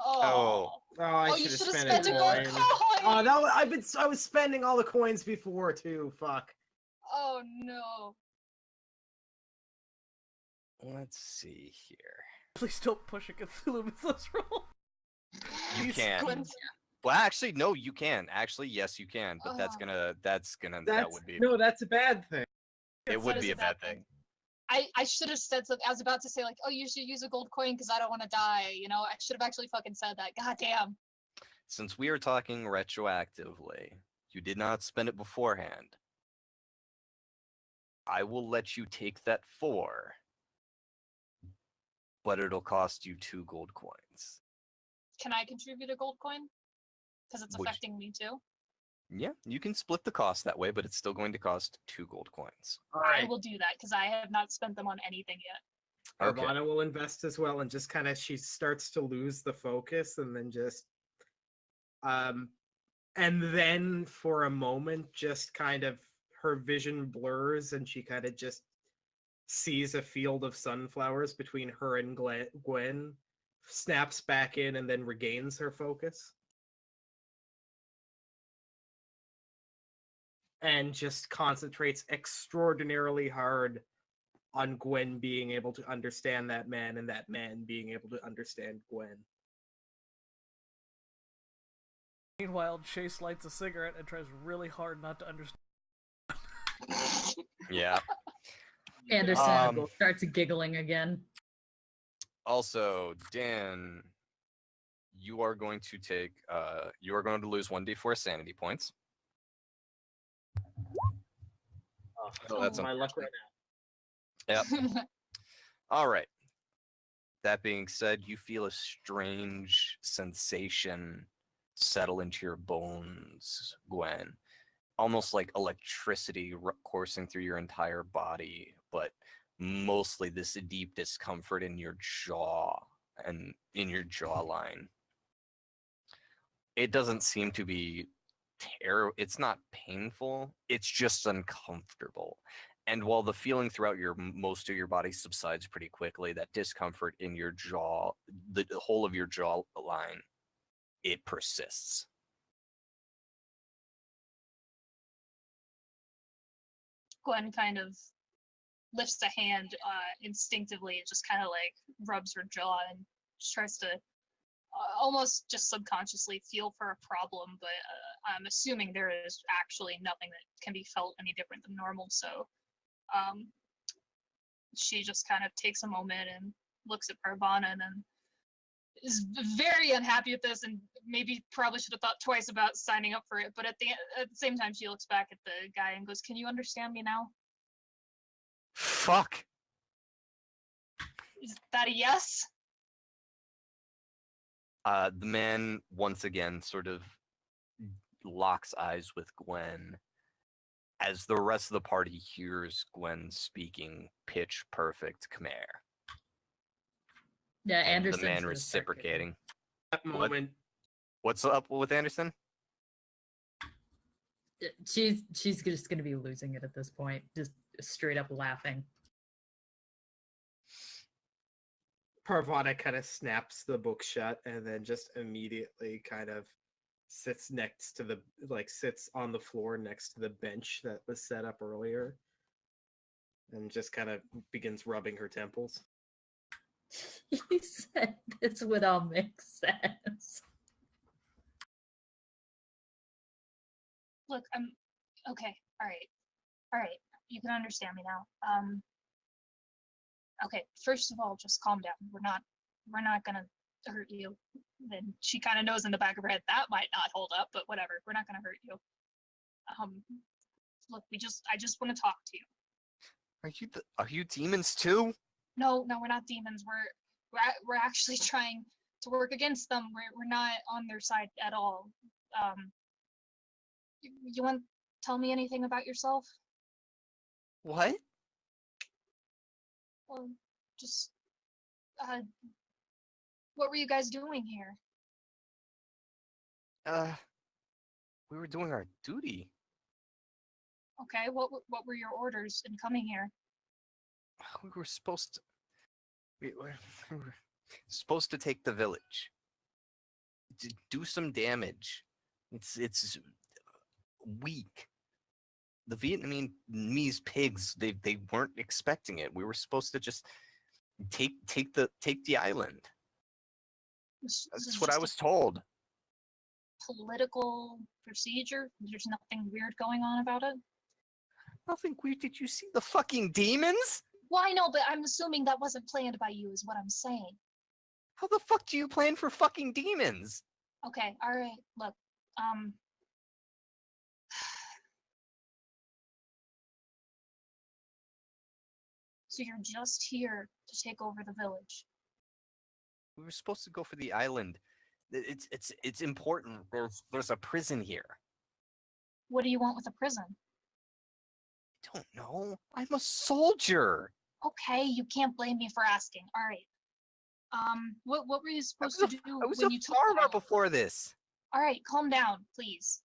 Oh. I Oh, should you have should have spent a spent a gold coin. coin. Oh, I was spending all the coins before too. Fuck. Oh no. Let's see here. Please don't push a Cthulhu Mythos roll. You Please, can. Quinn. Well, actually, no, you can. Actually, yes, you can. But that would be. No, that's a bad thing. It would That be is a bad thing. I should have said something. I was about to say like, oh, you should use a gold coin because I don't want to die. You know, I should have actually fucking said that. God damn. Since we are talking retroactively, you did not spend it beforehand. I will let you take that 4, but it'll cost you 2 gold coins. Can I contribute a gold coin? Because it's Would you- affecting me too. Yeah, you can split the cost that way, but it's still going to cost 2 gold coins. All I right. will do that because I have not spent them on anything yet. Okay. Parvana will invest as well, and just kind of she starts to lose the focus, and then just, and then for a moment, just kind of her vision blurs, and she kind of just sees a field of sunflowers between her and Gwen, snaps back in, and then regains her focus. and just concentrates extraordinarily hard on Gwen being able to understand that man and that man being able to understand Gwen. Meanwhile, Chase lights a cigarette and tries really hard not to understand. Yeah. Anderson starts giggling again. Also, Dan, you are going to take. You are going to lose 1d4 sanity points. Oh, that's my luck right Yep. All right. That being said, you feel a strange sensation settle into your bones, Gwen. Almost like electricity coursing through your entire body, but mostly this deep discomfort in your jaw and in your jawline. It doesn't seem to be terrible. It's not painful. It's just uncomfortable. And while the feeling throughout most of your body subsides pretty quickly, that discomfort in your jaw, the whole of your jawline, it persists. Gwen kind of lifts a hand instinctively and just kind of like rubs her jaw and tries to almost just subconsciously feel for a problem, but I'm assuming there is actually nothing that can be felt any different than normal, so she just kind of takes a moment and looks at Parvana and then is very unhappy with this and maybe probably should have thought twice about signing up for it, but at the same time she looks back at the guy and goes, "Can you understand me now?" Fuck. Is that a yes? The man once again sort of locks eyes with Gwen as the rest of the party hears Gwen speaking pitch perfect Khmer. Yeah, And Anderson. the man reciprocating. That moment. What's up with Anderson? She's just gonna be losing it at this point, just straight up laughing. Parvana kind of snaps the book shut and then just immediately kind of sits sits on the floor next to the bench that was set up earlier and just kind of begins rubbing her temples. You said this would all make sense. Look, I'm okay. All right. You can understand me now. Okay. First of all, just calm down. We're not gonna hurt you. Then she kind of knows in the back of her head that might not hold up, but whatever. We're not gonna hurt you. Look, I just want to talk to you. Are you demons too? No, we're not demons. We're actually trying to work against them. We're not on their side at all. You want to tell me anything about yourself? What? Well, just what were you guys doing here? We were doing our duty. Okay, what were your orders in coming here? We were supposed to. We were supposed to take the village. To do some damage. It's weak. The Vietnamese pigs, they weren't expecting it. We were supposed to just take the island. That's what I was told. Political procedure? There's nothing weird going on about it? Nothing weird. Did you see the fucking demons? Well, I know, but I'm assuming that wasn't planned by you, is what I'm saying. How the fuck do you plan for fucking demons? Okay, alright, look, so you're just here to take over the village. We were supposed to go for the island. It's important. There's a prison here. What do you want with a prison? I don't know. I'm a soldier. Okay, you can't blame me for asking. Alright. What were you supposed to do I was when a you took farmer the before this. Alright, calm down, please.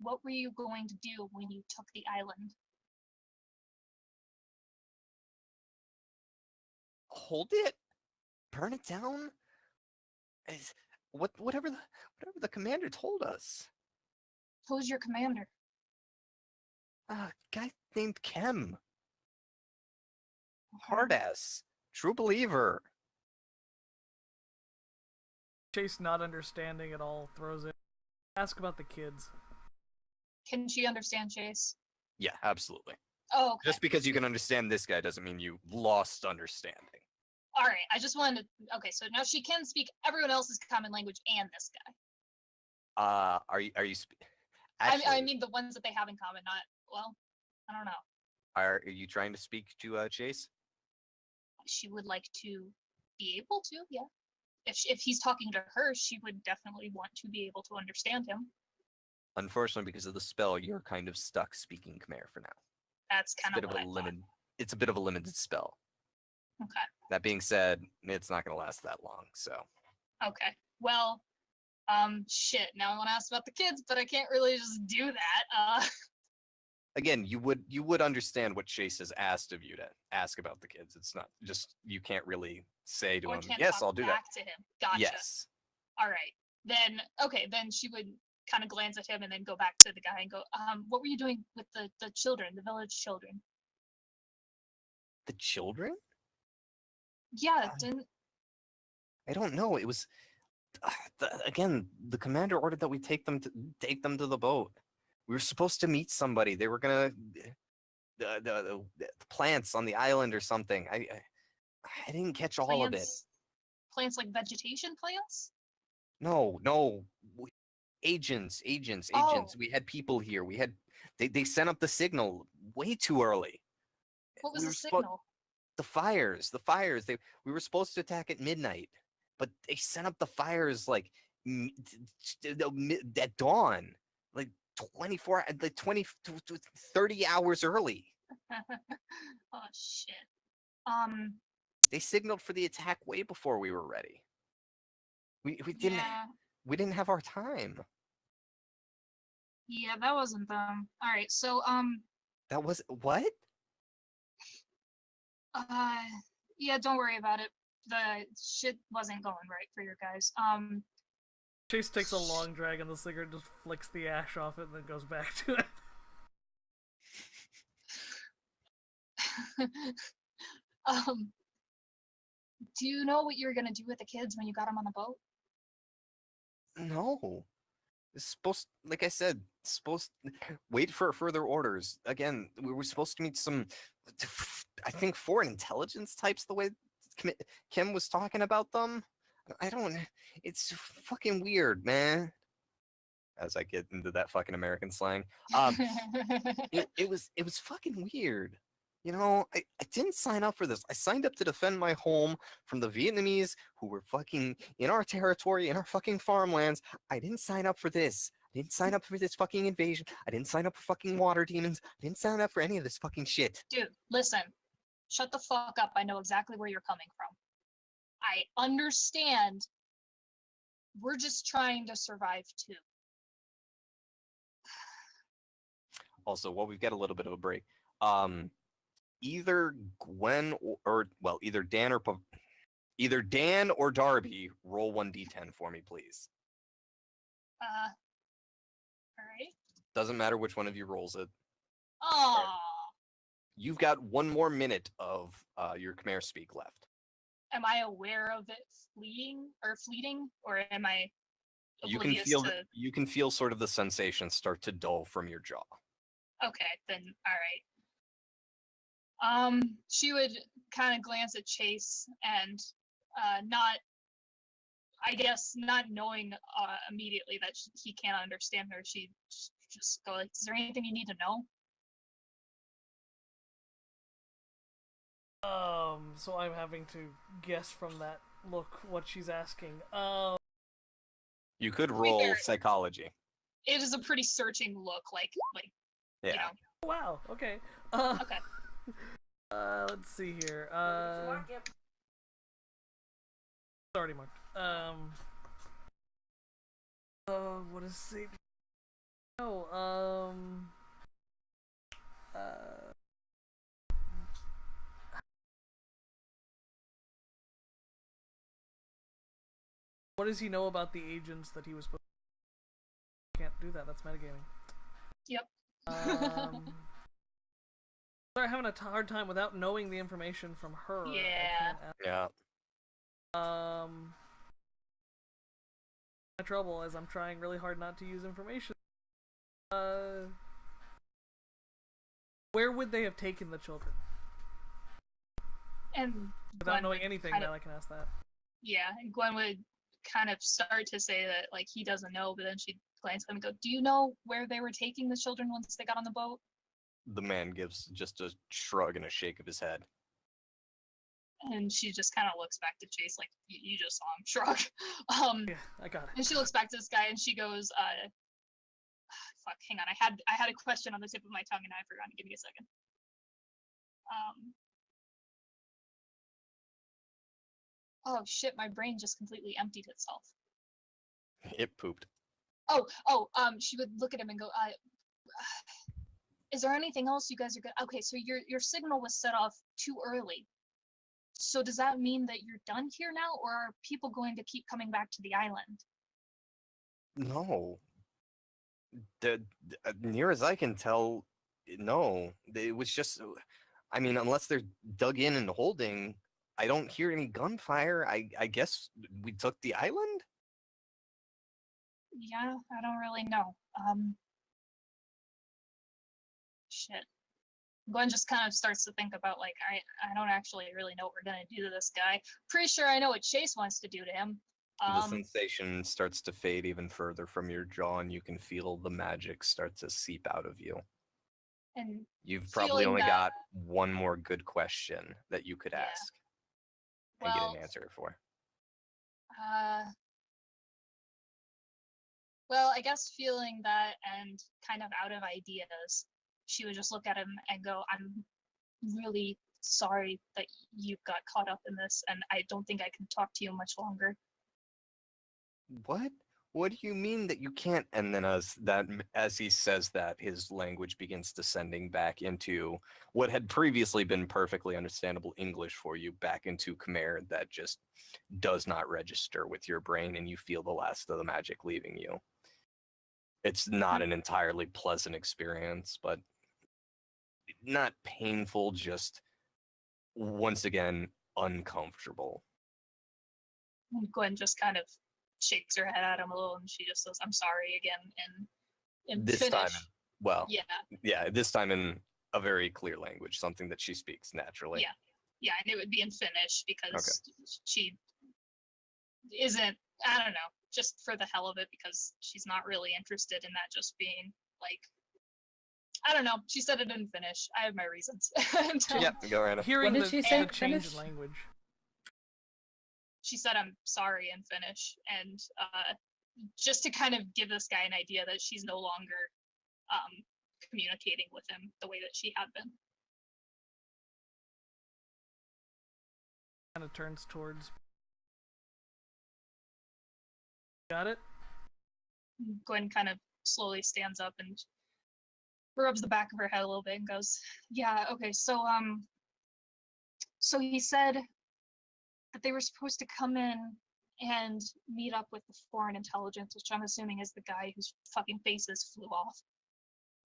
What were you going to do when you took the island? Hold it? Burn it down? Whatever the commander told us. Who's your commander? Guy named Kem. Hard ass. True believer. Chase, not understanding at all, throws it. Ask about the kids. Can she understand Chase? Yeah, absolutely. Oh, okay. Just because you can understand this guy doesn't mean you lost understanding. All right. I just wanted to. Okay, so now she can speak everyone else's common language and this guy. Are you I actually, mean the ones that they have in common. Not well. I don't know. are you trying to speak to Chase? She would like to be able to. Yeah. If he's talking to her, she would definitely want to be able to understand him. Unfortunately, because of the spell, you're kind of stuck speaking Khmer for now. That's It's a kind bit of of what a I limited. It's a bit of a limited spell. thought. Okay. That being said, it's not going to last that long. So Okay. Well, shit. Now I want to ask about the kids, but I can't really just do that. again, you would understand what Chase has asked of you to ask about the kids. It's not just you can't really say to Or him, can't "Yes, talk I'll do that." back to him. Gotcha. Yes. All right. Then okay. Then she would kind of glance at him and then go back to the guy and go, what were you doing with the children, the village children? The children? Yeah. Didn't. I don't know. It was again, the commander ordered that we take them to the boat. We were supposed to meet somebody. They were gonna the plants on the island or something. I didn't catch all of it. Plants like vegetation plants? No, agents. Oh. We had people here. They sent up the signal way too early. What was We the were signal? The fires. We were supposed to attack at midnight, but they sent up the fires like at dawn, like 24, like 20, 30 hours early. Oh shit. They signaled for the attack way before we were ready. We Yeah. didn't have our time. Yeah, that wasn't them. All right. So That was what? yeah, don't worry about it. The shit wasn't going right for your guys. Chase takes a long drag on the cigarette, just flicks the ash off it, and then goes back to it. um, do you know what you're gonna do with the kids when you got them on the boat? No. It's supposed, like I said, supposed wait for further orders. Again, we were supposed to meet some, I think, foreign intelligence types. The way Kim was talking about them, I don't. It's fucking weird, man. As I get into that fucking American slang, it was fucking weird. You know, I didn't sign up for this. I signed up to defend my home from the Vietnamese who were fucking in our territory, in our fucking farmlands. I didn't sign up for this. I didn't sign up for this fucking invasion. I didn't sign up for fucking water demons. I didn't sign up for any of this fucking shit. Dude, listen. Shut the fuck up. I know exactly where you're coming from. I understand. We're just trying to survive too. Also, while we've got a little bit of a break, either Gwen either Dan or Darby roll 1d10 for me, please. All right. Doesn't matter which one of you rolls it. Oh. You've got one more minute of your Khmer speak left. Am I aware of it fleeting, or am I You can oblivious feel to... you can feel sort of the sensation start to dull from your jaw. Okay, then all right. She would kind of glance at Chase and not, I guess, not knowing immediately that he can't understand her. She just go like, "Is there anything you need to know?" So I'm having to guess from that look what she's asking. You could be roll fair, psychology. It is a pretty searching look, like Yeah. you know. Wow. Okay. Okay. Let's see here. Already marked. What is it? Oh. What does he know about the agents that he was supposed to... Can't do that, that's metagaming. Yep. start having a hard time without knowing the information from her. I Yeah. can't ask. Yeah. My trouble is I'm trying really hard not to use information. Where would they have taken the children? And Without Gwen knowing would anything, kind now of- I can ask that. Yeah, and Gwen would kind of start to say that like he doesn't know, but then she'd glance at him and go, "Do you know where they were taking the children once they got on the boat?" The man gives just a shrug and a shake of his head. And she just kind of looks back to Chase like, You just saw him." Shrug. Yeah, I got it. And she looks back to this guy and she goes, fuck, hang on, I had a question on the tip of my tongue and I forgot. Give me a second. Oh shit, my brain just completely emptied itself. It pooped. She would look at him and go, is there anything else you guys are good? Okay, so your signal was set off too early. So does that mean that you're done here now, or are people going to keep coming back to the island? No. Near as I can tell, no. It was just, I mean, unless they're dug in and holding, I don't hear any gunfire. I guess we took the island? Yeah, I don't really know. Shit. Gwen just kind of starts to think about like, I don't actually really know what we're gonna do to this guy. Pretty sure I know what Chase wants to do to him. The sensation starts to fade even further from your jaw, and you can feel the magic start to seep out of you. And You've probably feeling only that- got one more good question that you could Yeah. ask and Well, get an answer for. Well, I guess feeling that and kind of out of ideas, she would just look at him and go, "I'm really sorry that you got caught up in this, and I don't think I can talk to you much longer." What? What do you mean that you can't? And then as he says that, his language begins descending back into what had previously been perfectly understandable English for you, back into Khmer that just does not register with your brain, and you feel the last of the magic leaving you. It's not an entirely pleasant experience, but not painful, just once again uncomfortable. And Gwen just kind of shakes her head at him a little, and she just says, "I'm sorry" again, and in This Finnish. time, well, Yeah, this time in a very clear language, something that she speaks naturally. yeah, and it would be in Finnish because she isn't. I don't know, just for the hell of it, because she's not really interested in that just being like. I don't know. She said it in Finnish. I have my reasons. And, Yeah, go right ahead. Hearing What did she say the in change Finnish? in language. she said, "I'm sorry" in Finnish, and just to kind of give this guy an idea that she's no longer communicating with him the way that she had been. Kind of turns towards. Got it? Gwen kind of slowly stands up and rubs the back of her head a little bit and goes, "Yeah, okay, so he said that they were supposed to come in and meet up with the foreign intelligence, which I'm assuming is the guy whose fucking faces flew off.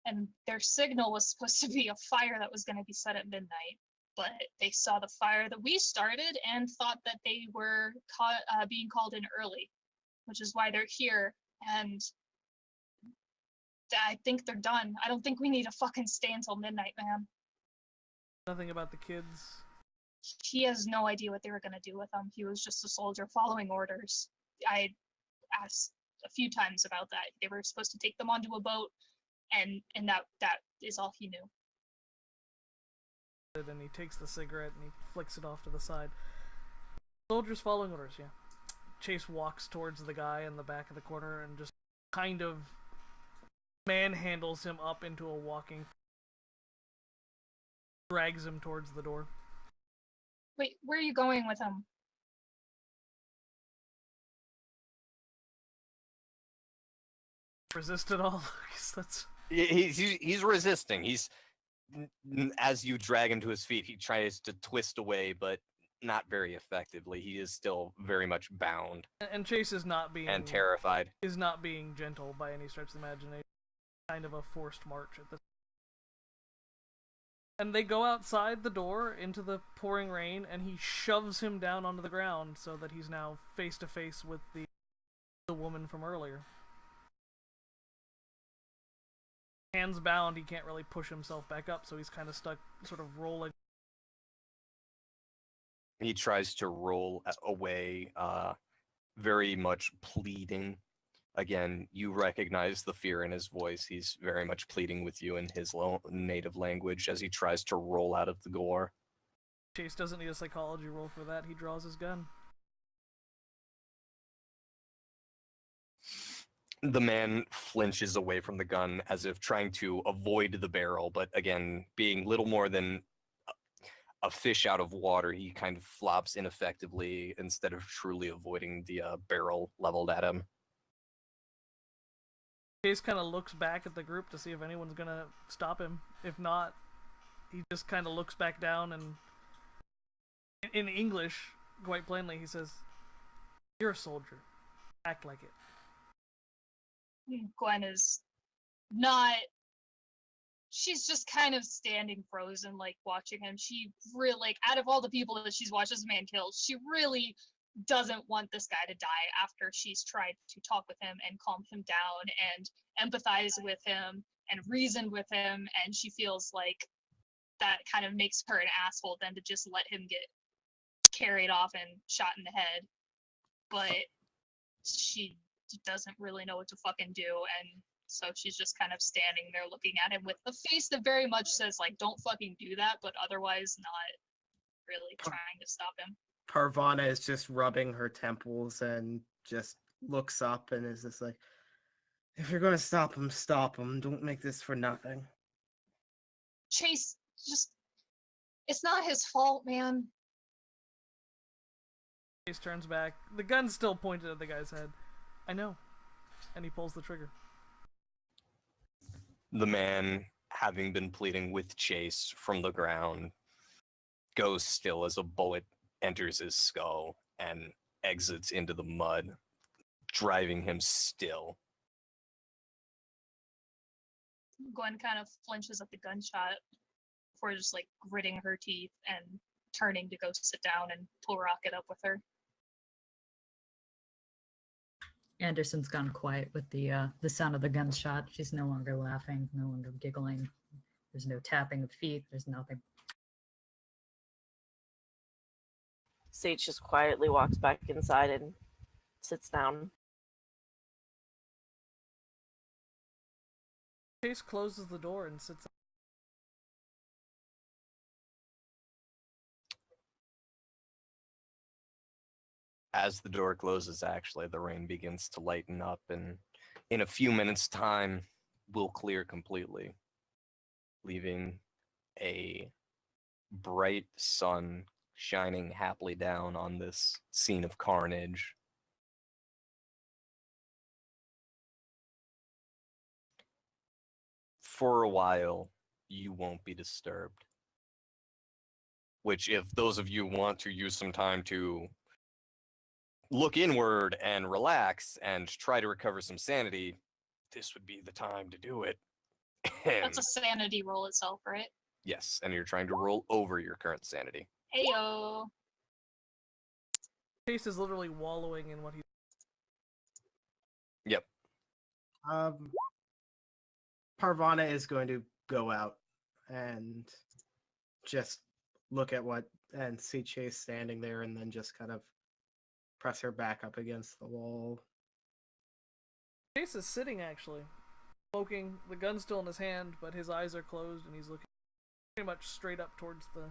And their signal was supposed to be a fire that was going to be set at midnight, but they saw the fire that we started and thought that they were being called in early, which is why they're here. And I think they're done. I don't think we need to fucking stay until midnight, man." Nothing about the kids. He has no idea what they were going to do with them. He was just a soldier following orders. I asked a few times about that. They were supposed to take them onto a boat, and that is all he knew. And he takes the cigarette and he flicks it off to the side. Soldiers following orders, yeah. Chase walks towards the guy in the back of the corner and just kind of manhandles him up into a walking, drags him towards the door. Wait, where are you going with him? Resist it all? I guess that's... He's resisting. He's as you drag him to his feet, he tries to twist away, but not very effectively. He is still very much bound And Chase is not being... and terrified. is not being gentle by any stretch of the imagination. Kind of a forced march at this. And they go outside the door into the pouring rain, and he shoves him down onto the ground so that he's now face to face with the woman from earlier. Hands bound, he can't really push himself back up, so he's kind of stuck, sort of rolling. He tries to roll away, very much pleading. Again, you recognize the fear in his voice. He's very much pleading with you in his native language as he tries to roll out of the gore. Chase doesn't need a psychology roll for that. He draws his gun. The man flinches away from the gun as if trying to avoid the barrel, but again, being little more than a fish out of water, he kind of flops ineffectively instead of truly avoiding the barrel leveled at him. Chase kind of looks back at the group to see if anyone's gonna stop him. If not, he just kind of looks back down and, in English, quite plainly, he says, "You're a soldier. Act like it." Gwen is not. She's just kind of standing frozen, like watching him. She really, like, out of all the people that she's watched this man kill, she really doesn't want this guy to die after she's tried to talk with him and calm him down and empathize with him and reason with him. And she feels like that kind of makes her an asshole than to just let him get carried off and shot in the head. But she doesn't really know what to fucking do, and so she's just kind of standing there looking at him with a face that very much says, like, don't fucking do that, but otherwise not really trying to stop him. Parvana is just rubbing her temples and just looks up and is just like, if you're gonna stop him, stop him. Don't make this for nothing. Chase, just, it's not his fault, man. Chase turns back. The gun's still pointed at the guy's head. I know. And he pulls the trigger. The man, having been pleading with Chase from the ground, goes still as a bullet enters his skull and exits into the mud, driving him still. Gwen kind of flinches at the gunshot before just, like, gritting her teeth and turning to go sit down and pull Rocket up with her. Anderson's gone quiet with the sound of the gunshot. She's no longer laughing, no longer giggling. There's no tapping of feet. There's nothing. Sage just quietly walks back inside and sits down. Chase closes the door and sits. As the door closes, actually, the rain begins to lighten up, and in a few minutes' time, will clear completely, leaving a bright sun shining happily down on this scene of carnage. For a while, you won't be disturbed. Which, if those of you want to use some time to look inward and relax and try to recover some sanity, this would be the time to do it. That's a sanity roll itself, right? Yes, and you're trying to roll over your current sanity. Heyo. Chase is literally wallowing in what he. Yep. Parvana is going to go out and just look at what and see Chase standing there and then just kind of press her back up against the wall. Chase is sitting, actually. Smoking, the gun's still in his hand, but his eyes are closed and he's looking pretty much straight up towards the.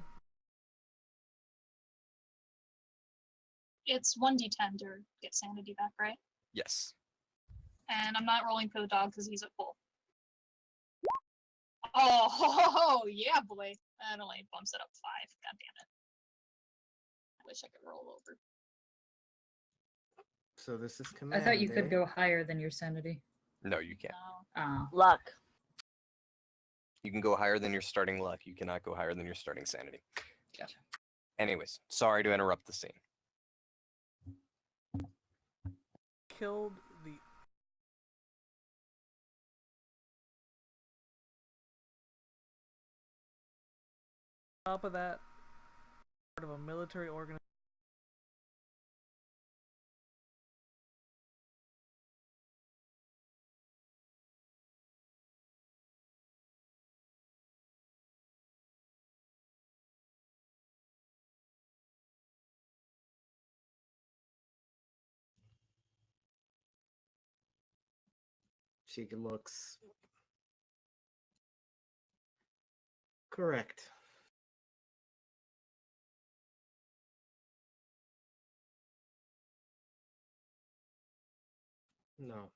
It's 1d10 to get sanity back, right? Yes. And I'm not rolling for the dog because he's at full. Oh, yeah, boy. That only bumps it up 5. God damn it. I wish I could roll over. So this is I command. thought you could go higher than your sanity. No, you can't. No. Oh. Luck. You can go higher than your starting luck. You cannot go higher than your starting sanity. Gotcha. Anyways, sorry to interrupt the scene. Killed the top of that, part of a military organization. She looks correct. No.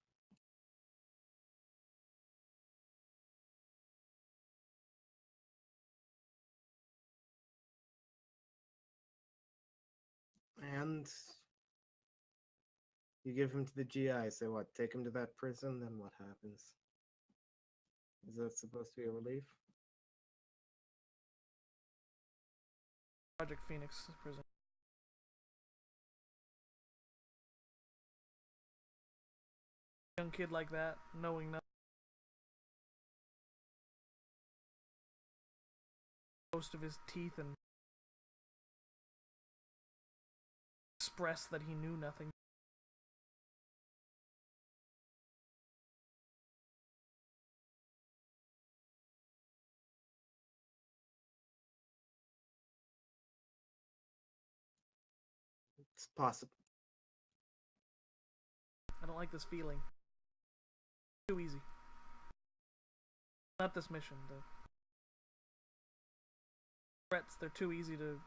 And you give him to the GI, so what? Take him to that prison, then what happens? Is that supposed to be a relief? Project Phoenix prison. Young kid like that, knowing nothing. Most of his teeth and express that he knew nothing. It's possible. I don't like this feeling. Too easy. Not this mission. The threats, they're too easy to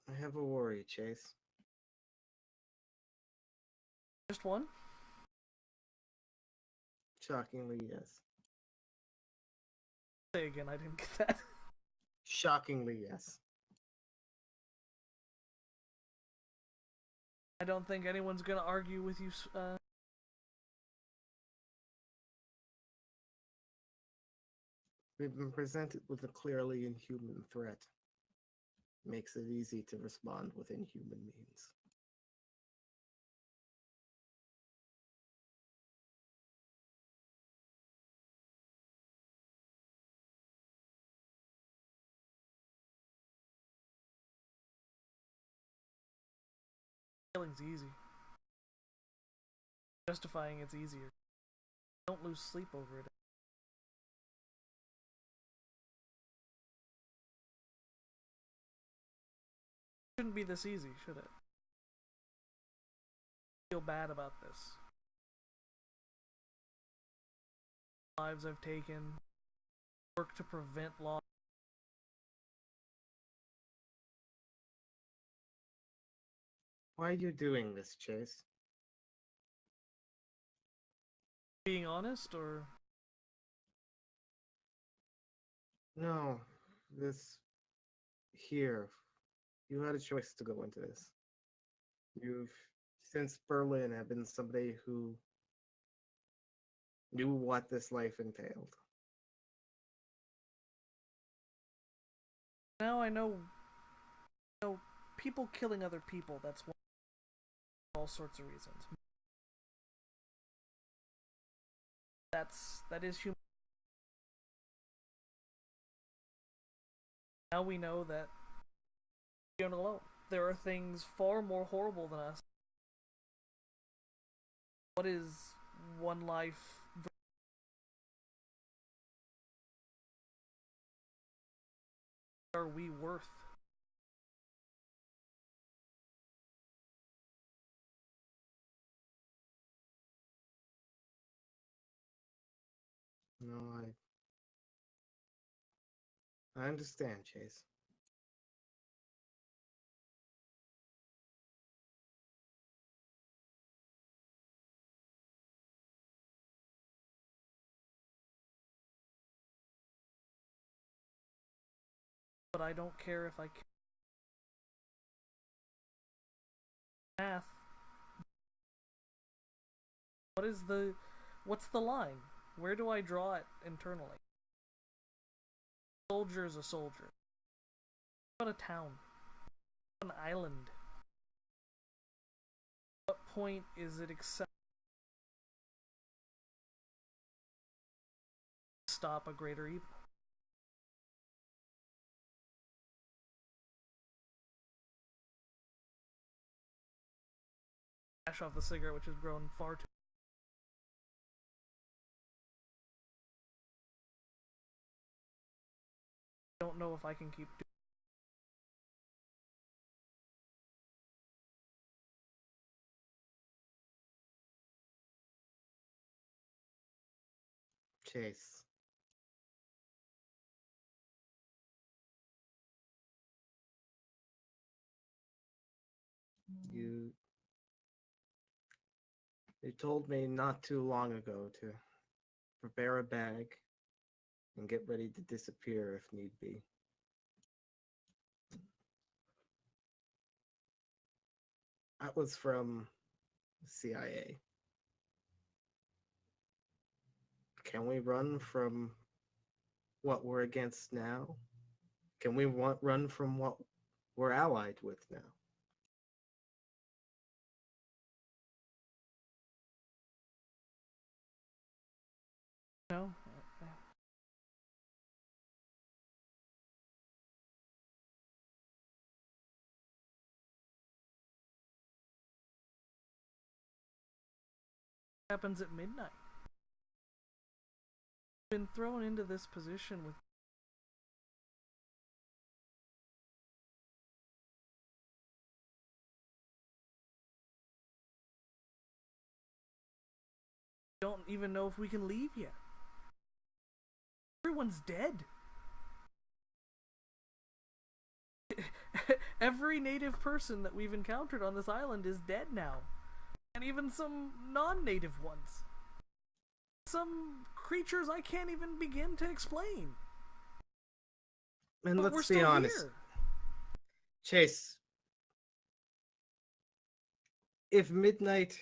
I have a worry, Chase. just one. Shockingly, yes. Say again, I didn't get that. Shockingly, yes. I don't think anyone's gonna argue with you, We've been presented with a clearly inhuman threat. Makes it easy to respond with inhuman means. Killing's easy. Justifying it's easier. Don't lose sleep over it. Shouldn't be this easy, should it? Feel bad about this. Lives I've taken. Work to prevent loss. Why are you doing this, Chase? Being honest, or No, this here. You had a choice to go into this. You've, since Berlin, have been somebody who knew what this life entailed. now I know people killing other people, that's one all sorts of reasons. That is human. Now we know that we aren't alone. There are things far more horrible than us. What is one life? Are we worth? No, I understand, Chase. But I don't care if I can. Math. What's the line? Where do I draw it internally? A soldier is a soldier. What about a town? What about an island? What point is it accept stop a greater evil? Ash off the cigarette, which has grown far too. I don't know if I can keep doing. Chase. You told me not too long ago to prepare a bag and get ready to disappear if need be. That was from the CIA. Can we run from what we're against now? Can we run from what we're allied with now? No. Happens at midnight. Been thrown into this position with don't even know if we can leave yet. Everyone's dead. Every native person that we've encountered on this island is dead now. And even some non-native ones. Some creatures I can't even begin to explain. And But we're let's be still honest. here. Chase, if midnight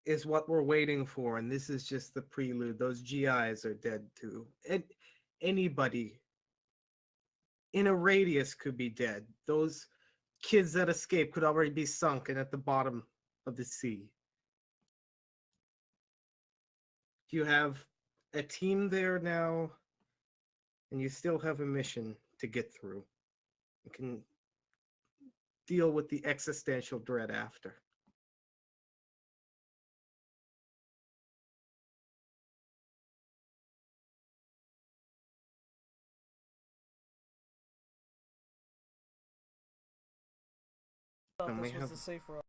is what we're waiting for, and this is just the prelude, those GIs are dead too. And anybody in a radius could be dead. Those kids that escaped could already be sunk and at the bottom of the sea. You have a team there now, and you still have a mission to get through. You can deal with the existential dread after. Thought And this we was have- the safe route.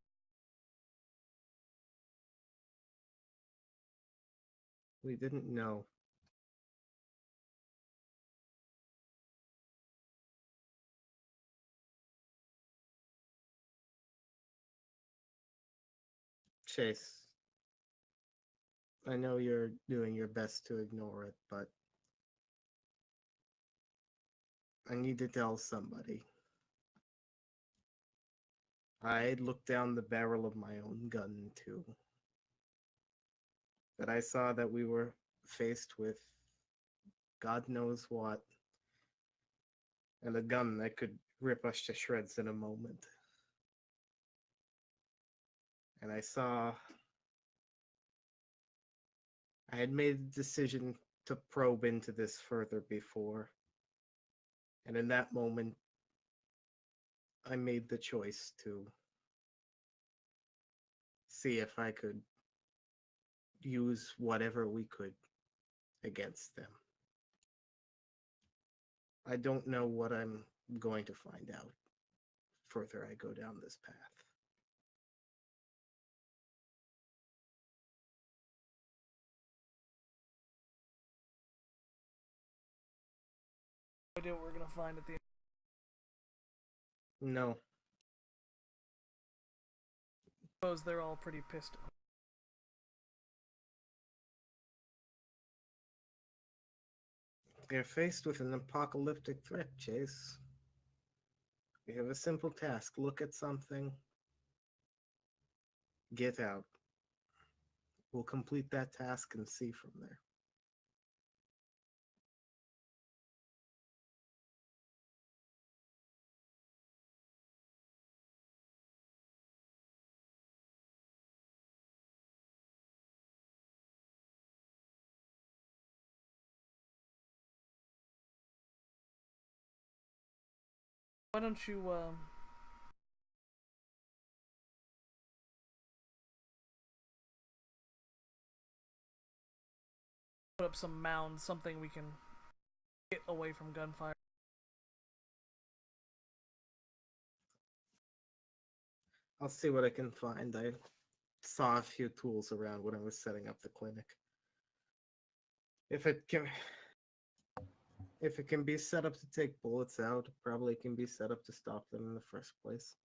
We didn't know. Chase, I know you're doing your best to ignore it, but I need to tell somebody. I looked down the barrel of my own gun, too. But I saw that we were faced with God knows what, and a gun that could rip us to shreds in a moment. And I saw I had made the decision to probe into this further before. And in that moment, I made the choice to see if I could use whatever we could against them. I don't know what I'm going to find out further I go down this path. No idea what we're gonna find at the end. No. Suppose they're all pretty pissed off. They're faced with an apocalyptic threat, Chase. We have a simple task. Look at something. Get out. We'll complete that task and see from there. Why don't you put up some mounds, something we can get away from gunfire. I'll see what I can find. I saw a few tools around when I was setting up the clinic. If it can be set up to take bullets out, it probably can be set up to stop them in the first place.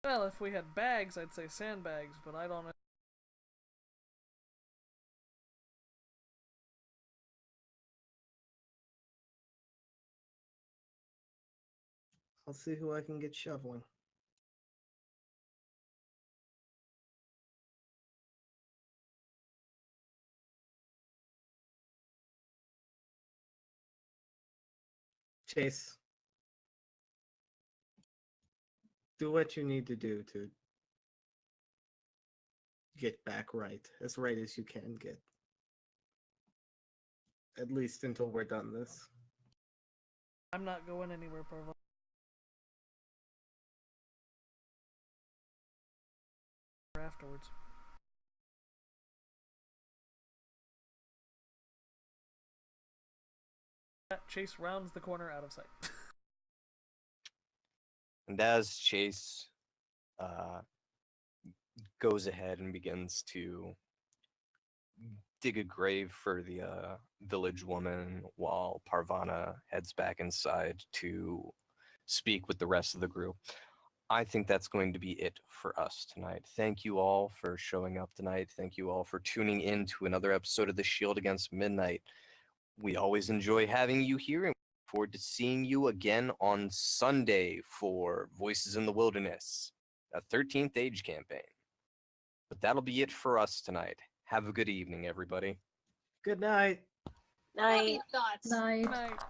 Well, if we had bags, I'd say sandbags, but I don't know. I'll see who I can get shoveling. Chase, do what you need to do to get back right as you can get. At least until we're done this. I'm not going anywhere, Parvo. Afterwards. Chase rounds the corner out of sight. And as Chase goes ahead and begins to dig a grave for the village woman while Parvana heads back inside to speak with the rest of the group, I think that's going to be it for us tonight. Thank you all for showing up tonight. Thank you all for tuning in to another episode of The Shield Against Midnight. We always enjoy having you here and look forward to seeing you again on Sunday for Voices in the Wilderness, a 13th Age campaign. But that'll be it for us tonight. Have a good evening, everybody. Good night. Night. Happy thoughts. Night. Night.